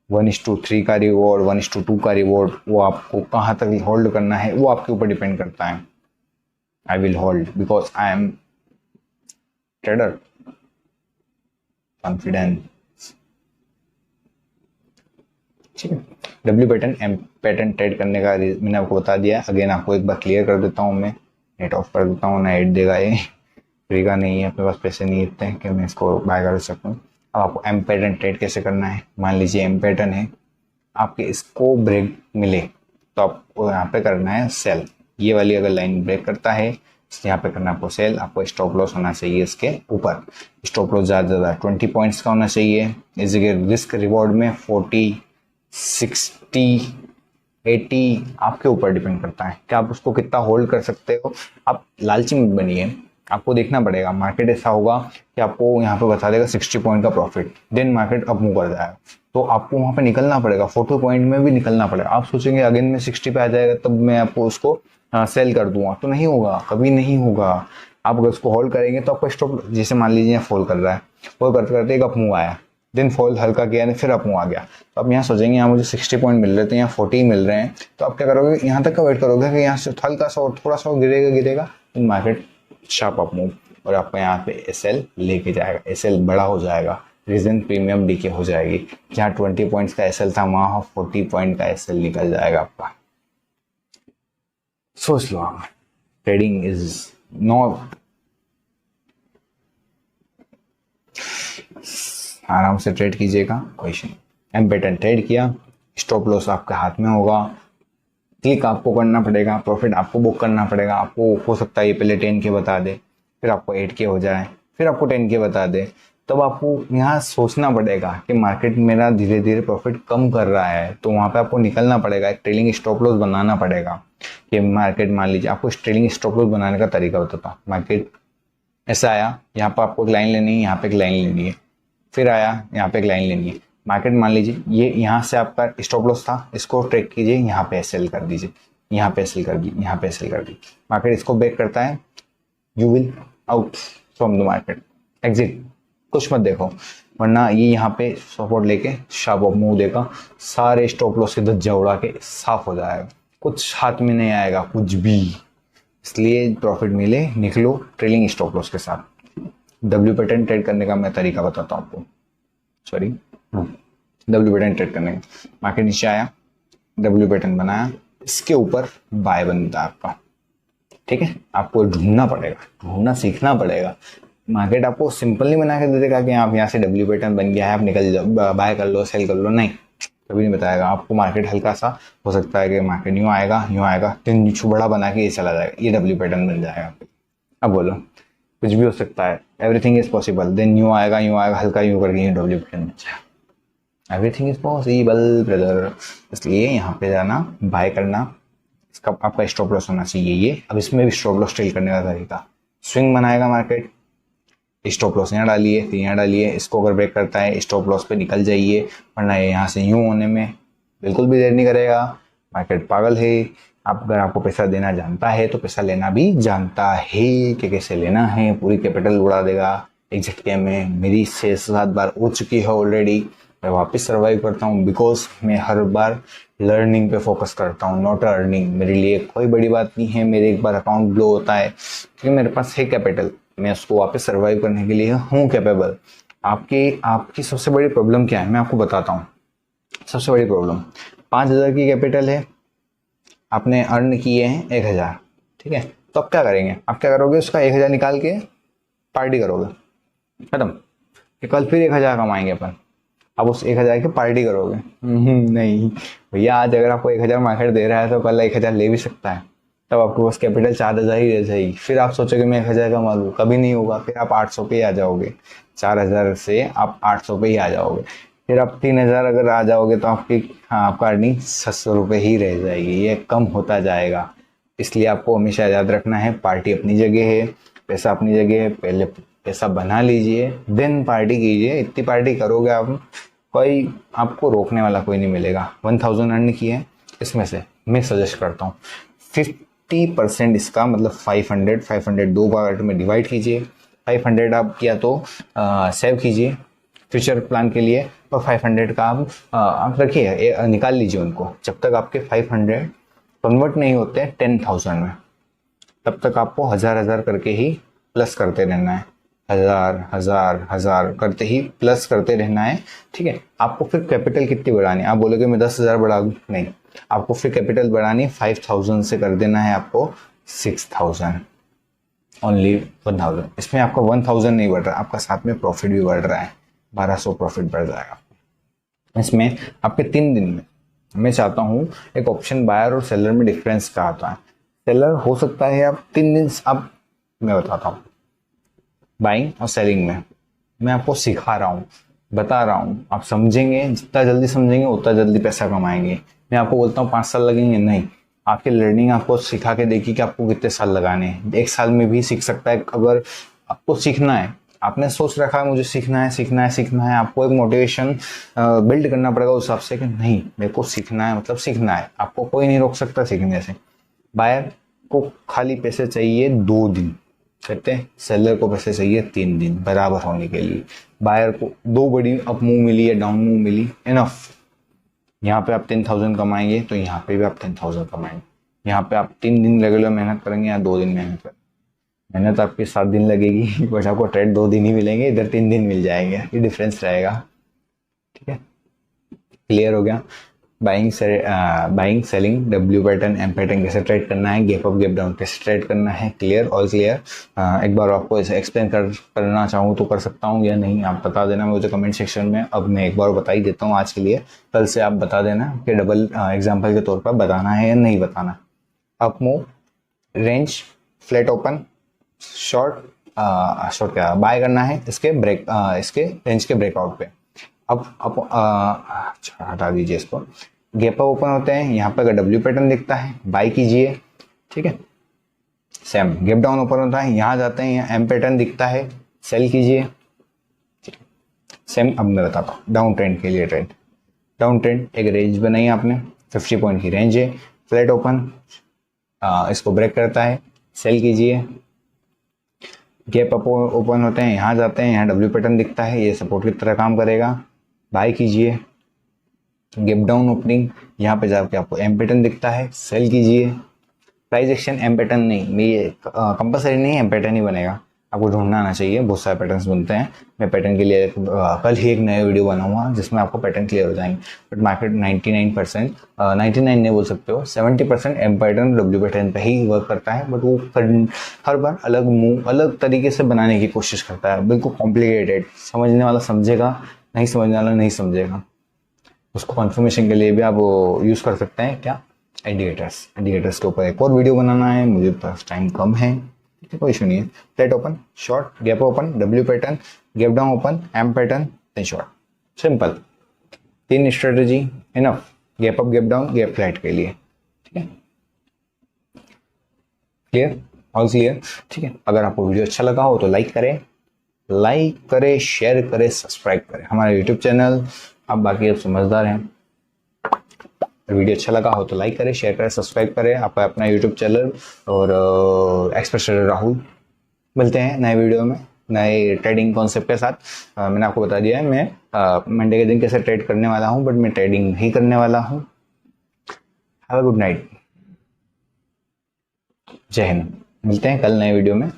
1:3 का रिवॉर्ड, 1:2 का रिवॉर्ड। वो आपको कहाँ तक होल्ड करना है वो आपके ऊपर डिपेंड करता है। I will hold because I am trader, confidence, ठीक है। W pattern M pattern trade करने का मैंने आपको बता दिया। अगेन आपको एक बार क्लियर कर देता हूँ, मैं नेट ऑफ कर देता हूँ, नेट देगा ये, फ्री का नहीं है, अपने पास पैसे नहीं इतने कि मैं इसको बाय कर सकूँ। अब आपको एम पैटर्न ट्रेड कैसे करना है, मान लीजिए एम पैटर्न है, आपके इसको ब्रेक मिले तो आपको यहाँ पे करना है सेल। ये वाली अगर लाइन ब्रेक करता है यहाँ पे करना है आपको सेल। आपको स्टॉप लॉस होना चाहिए इसके ऊपर, स्टॉप लॉस ज़्यादा से ज़्यादा 20 पॉइंट्स का होना चाहिए। इस जगह रिस्क रिवॉर्ड में 40, 60, 80 आपके ऊपर डिपेंड करता है कि आप उसको कितना होल्ड कर सकते हो। आप लालची मत बनिए, आपको देखना पड़ेगा। मार्केट ऐसा होगा कि आपको यहाँ पे बता देगा 60 पॉइंट का profit, then market up move कर जाएगा, तो आपको वहाँ पे निकलना पड़ेगा, 40 पॉइंट में भी निकलना पड़ेगा। आप सोचेंगे अगेन में 60 पे आ जाएगा तब मैं आपको उसको सेल कर दूंगा, तो नहीं होगा, कभी नहीं होगा। आप अगर उसको होल्ड करेंगे तो आपको स्टॉप, जैसे मान लीजिए फॉल कर रहा है, फॉल करते करते एक अप मूव आया, देन फॉल हल्का किया, फिर अप मूव आ गया, तो आप यहाँ सोचेंगे यहाँ मुझे 60 पॉइंट मिल रहे थे, यहाँ 40 मिल रहे हैं, तो आप क्या करोगे, यहाँ तक का वेट करोगे कि यहाँ से हल्का सा और थोड़ा सा गिरेगा, then market sharp up move और आपको यहाँ पे एसएल लेके जाएगा, एसएल बड़ा हो जाएगा, रीजन प्रीमियम डीके हो जाएगी। जहाँ 20 पॉइंट्स का एसएल था वहां 40 पॉइंट का एसएल निकल जाएगा आपका। सोच लो आप, ट्रेडिंग इज नॉट, आराम से ट्रेड कीजिएगा, कोई नहीं। एम पैटर्न ट्रेड किया, स्टॉप लॉस आपके हाथ में होगा, क्लिक आपको करना पड़ेगा, प्रॉफिट आपको बुक करना पड़ेगा। आपको हो सकता है ये पहले 10K बता दे, फिर आपको 8K हो जाए, फिर आपको 10K बता दे, तब आपको यहाँ सोचना पड़ेगा कि मार्केट मेरा धीरे धीरे प्रॉफिट कम कर रहा है, तो वहाँ पे आपको निकलना पड़ेगा, एक ट्रेलिंग स्टॉप लॉस बनाना पड़ेगा। कि मार्केट, मान लीजिए आपको ट्रेलिंग स्टॉप लॉस बनाने का तरीका बताता हूँ। मार्केट ऐसा आया, यहाँ पर आपको एक लाइन लेनी है, यहाँ पे एक लाइन लेनी है, फिर आया यहाँ पे एक लाइन लेनी है। मार्केट मान लीजिए ये यहाँ से आपका स्टॉप लॉस था, इसको ट्रेक कीजिए, यहाँ पे सेल कर दीजिए, यहाँ पे सेल कर दी, यहाँ पे सेल कर दी, मार्केट इसको ब्रेक करता है, you will out from the market, exit, कुछ मत देखो, वरना ये यहाँ पे सपोर्ट लेके शार्प अप मूव देगा, सारे स्टॉप लॉस से धज्जा उड़ा के साफ हो जाएगा, कुछ हाथ में नहीं आएगा कुछ भी। इसलिए प्रॉफिट मिले निकलो ट्रेलिंग स्टॉप लॉस के साथ। डब्ल्यू पैटर्न ट्रेड करने का मैं तरीका बताता हूँ आपको, सॉरी, डब्ल्यू पैटर्न ट्रेड करने का। मार्केट नीचे आया, डब्ल्यू पैटर्न बनाया, इसके ऊपर बाय बनता है आपका, ठीक है। आपको ढूंढना पड़ेगा, ढूंढना सीखना पड़ेगा। मार्केट आपको सिंपल नहीं बना के दे देगा कि आप यहाँ से डब्ल्यू पैटर्न बन गया है आप निकल जाओ, बाय कर लो, सेल कर लो, नहीं, कभी नहीं बताएगा आपको। मार्केट हल्का सा हो सकता है कि मार्केट यूँ आएगा, तो बड़ा बना के ये चला जाएगा, ये डब्ल्यू पैटर्न बन जाएगा। अब बोलो, कुछ भी हो सकता है, एवरीथिंग इज पॉसिबल। देन यूँ आएगा, हल्का यूँ करके डब्ल्यू पैटर्न बन जाएगा। Everything is possible brother. इसलिए यहाँ पे जाना, बाय करना, इसका आपका स्टॉप लॉस होना चाहिए ये। अब इसमें भी स्टॉप लॉस ट्रेल करने का तरीका, स्विंग बनाएगा मार्केट, स्टॉप लॉस यहाँ डालिए, फिर यहाँ डालिए, इसको अगर ब्रेक करता है स्टॉप लॉस पे निकल जाइए, वरना यहाँ से यूँ होने में बिल्कुल भी देर नहीं करेगा। मार्केट पागल है, आप अगर आपको पैसा देना जानता है तो पैसा लेना भी जानता है कि कैसे लेना है, पूरी कैपिटल उड़ा देगा एक झटके में। मेरी 6-7 बार हो चुकी है ऑलरेडी, मैं वापस सर्वाइव करता हूँ बिकॉज मैं हर बार लर्निंग पे फोकस करता हूँ, नॉट अर्निंग। मेरे लिए कोई बड़ी बात नहीं है, मेरे एक बार अकाउंट ब्लो होता है क्योंकि मेरे पास है कैपिटल, मैं उसको वापस सर्वाइव करने के लिए हूँ कैपेबल। आपकी सबसे बड़ी प्रॉब्लम क्या है मैं आपको बताता हूँ। सबसे बड़ी प्रॉब्लम, 5,000 की कैपिटल है, आपने अर्न किए हैं 1,000, ठीक है, तो अब क्या करेंगे, आप क्या करोगे, उसका 1,000 निकाल के पार्टी करोगे, खत्म। कि कल फिर 1,000 कमाएंगे अपन, आप उस 1,000 की पार्टी करोगे? नहीं भैया, आज अगर आपको 1,000 मार्केट दे रहा है तो कल 1,000 ले भी सकता है, तब आपके पास कैपिटल 4,000 ही रह जाएगी। फिर आप सोचोगे मैं 1,000 कमा लूँ, कभी नहीं होगा। फिर आप 800 पे ही आ जाओगे, 4,000 से आप 800 पे ही आ जाओगे। फिर आप 3,000 अगर आ जाओगे तो आपकी, हाँ, आपका अर्निंग 700 रुपये ही रह जाएगी, ये कम होता जाएगा। इसलिए आपको हमेशा याद रखना है, पार्टी अपनी जगह है, पैसा अपनी जगह है। पहले पैसा बना लीजिए, देन पार्टी कीजिए। इतनी पार्टी करोगे आप, कोई आपको रोकने वाला कोई नहीं मिलेगा। 1,000 अर्न किए, इसमें से मैं सजेस्ट करता हूँ 50% इसका मतलब 500 दो पार्ट में डिवाइड कीजिए। 500 आप किया तो सेव कीजिए फ्यूचर प्लान के लिए, और 500 का आप रखिए, निकाल लीजिए उनको। जब तक आपके 500 कन्वर्ट नहीं होते 10,000 में, तब तक आपको 1,000 करके ही प्लस करते रहना है। 1,000 करते ही प्लस करते रहना है, ठीक है। आपको फिर कैपिटल कितनी बढ़ानी है? आप बोलोगे मैं 10,000 बढ़ा दूं, नहीं, आपको फिर कैपिटल बढ़ानी 5,000 से कर देना है आपको 6,000, ओनली 1,000। इसमें आपका 1,000 नहीं बढ़ रहा, आपका साथ में प्रॉफिट भी बढ़ रहा है, 1,200 प्रॉफिट बढ़ जाएगा इसमें आपके 3 दिन में। मैं चाहता हूँ एक ऑप्शन बायर और सेलर में डिफरेंस क्या आता है। सेलर हो सकता है आप 3 दिन, अब मैं बताता हूँ बाइंग और सेलिंग में मैं आपको सिखा रहा हूँ, बता रहा हूँ, आप समझेंगे, जितना जल्दी समझेंगे उतना जल्दी पैसा कमाएंगे। मैं आपको बोलता हूँ 5 साल लगेंगे, नहीं, आपकी लर्निंग आपको सिखा के देखी कि आपको कितने साल लगाने हैं। 1 साल में भी सीख सकता है। अगर आपको सीखना है, आपने सोच रखा है मुझे सीखना है सीखना है सीखना है, आपको एक मोटिवेशन बिल्ड करना पड़ेगा उस हिसाब से कि नहीं मेरे को सीखना है, मतलब सीखना है। आपको कोई नहीं रोक सकता सीखने से। बायर को खाली पैसे चाहिए 2 दिन, कहते हैं सेलर को पैसे चाहिए 3 दिन बराबर होने के लिए। बायर को 2 बड़ी अप मूव मिली या डाउन मूव मिली, इनफ। यहाँ पे आप 10,000 कमाएंगे तो यहाँ पे भी आप 10,000 कमाएंगे। यहाँ पे आप 3 दिन रेगुलर मेहनत करेंगे या 2 दिन मेहनत करेंगे, मेहनत आपकी 7 दिन लगेगी बट आपको ट्रेड 2 दिन ही मिलेंगे, इधर 3 दिन मिल जाएंगे, ये डिफरेंस रहेगा, ठीक है। क्लियर हो गया? Buying selling, W pattern, M pattern कैसे ट्रेड करना है, गैप अप गैप डाउन कैसे ट्रेड करना है, क्लियर, ऑल क्लियर। एक बार आपको इसे एक्सप्लेन करना चाहूँ तो कर सकता हूँ या नहीं, आप बता देना मुझे कमेंट सेक्शन में। अब मैं एक बार बता ही देता हूँ आज के लिए, कल से आप बता देना कि डबल एग्जाम्पल के तौर पर बताना है या नहीं बताना। Up move, range, flat open, short क्या बाय करना है इसके इसके रेंज के ब्रेकआउट पे। अब हटा दीजिए इसको। गैप अप ओपन होते हैं, यहाँ पर अगर डब्ल्यू पैटर्न दिखता है बाय कीजिए, ठीक है। सेम गैप डाउन ओपन होता है, यहाँ जाते हैं, यहाँ एम पैटर्न दिखता है, सेल कीजिए, ठीक है। सेम अब मैं बताता हूँ डाउन ट्रेंड के लिए। डाउन ट्रेंड एक रेंज बनाई आपने, 50 पॉइंट की रेंज है, फ्लैट ओपन इसको ब्रेक करता है, सेल कीजिए। गैप अप ओपन होते हैं, यहाँ जाते हैं, यहाँ डब्ल्यू पैटर्न दिखता है, ये सपोर्ट की तरह काम करेगा, बाय कीजिए। गैप डाउन ओपनिंग, यहाँ पे जाके आपको एम पैटर्न दिखता है, सेल कीजिए। प्राइस एक्शन एम पैटर्न नहीं, ये कंपलसरी नहीं है, एम पैटर्न ही बनेगा, आपको ढूंढना आना चाहिए। बहुत सारे पैटर्न्स बनते हैं, मैं पैटर्न के लिए कल ही एक नया वीडियो बनाऊंगा जिसमें आपको पैटर्न क्लियर हो जाएंगे। बट मार्केट 99% 99 नहीं बोल सकते हो, 70% एम पैटर्न डब्ल्यू पैटर्न पे ही वर्क करता है। बट वो हर बार अलग मूव अलग तरीके से बनाने की कोशिश करता है, बिल्कुल कॉम्प्लिकेटेड। समझने वाला समझेगा, नहीं समझने वाला नहीं समझेगा। उसको कन्फर्मेशन के लिए भी आप यूज़ कर सकते हैं, क्या, इंडिकेटर्स के ऊपर एक और वीडियो बनाना है, मुझे पास टाइम कम है, ठीक है, कोई इशू नहीं है। Flat open, short, gap open, W pattern, gap down open, M pattern, then short, simple 3 strategy enough, gap up gap down gap flat के लिए, ठीक है। क्लियर, ऑल क्लियर, ठीक है। अगर आपको वीडियो अच्छा लगा हो तो लाइक करें, शेयर करें, सब्सक्राइब करें हमारे यूट्यूब चैनल। आप बाकी अब समझदार हैं, वीडियो अच्छा लगा हो तो लाइक करें, शेयर करें, सब्सक्राइब करें आपका अपना यूट्यूब चैनल और एक्सपर्ट ट्रेडर राहुल। मिलते हैं नए वीडियो में नए ट्रेडिंग कॉन्सेप्ट के साथ। मैंने आपको बता दिया है मैं मंडे के दिन कैसे ट्रेड करने वाला हूं, बट मैं ट्रेडिंग नहीं करने वाला हूं। हैव अ गुड नाइट, जय हिंद। मिलते हैं कल नए वीडियो में।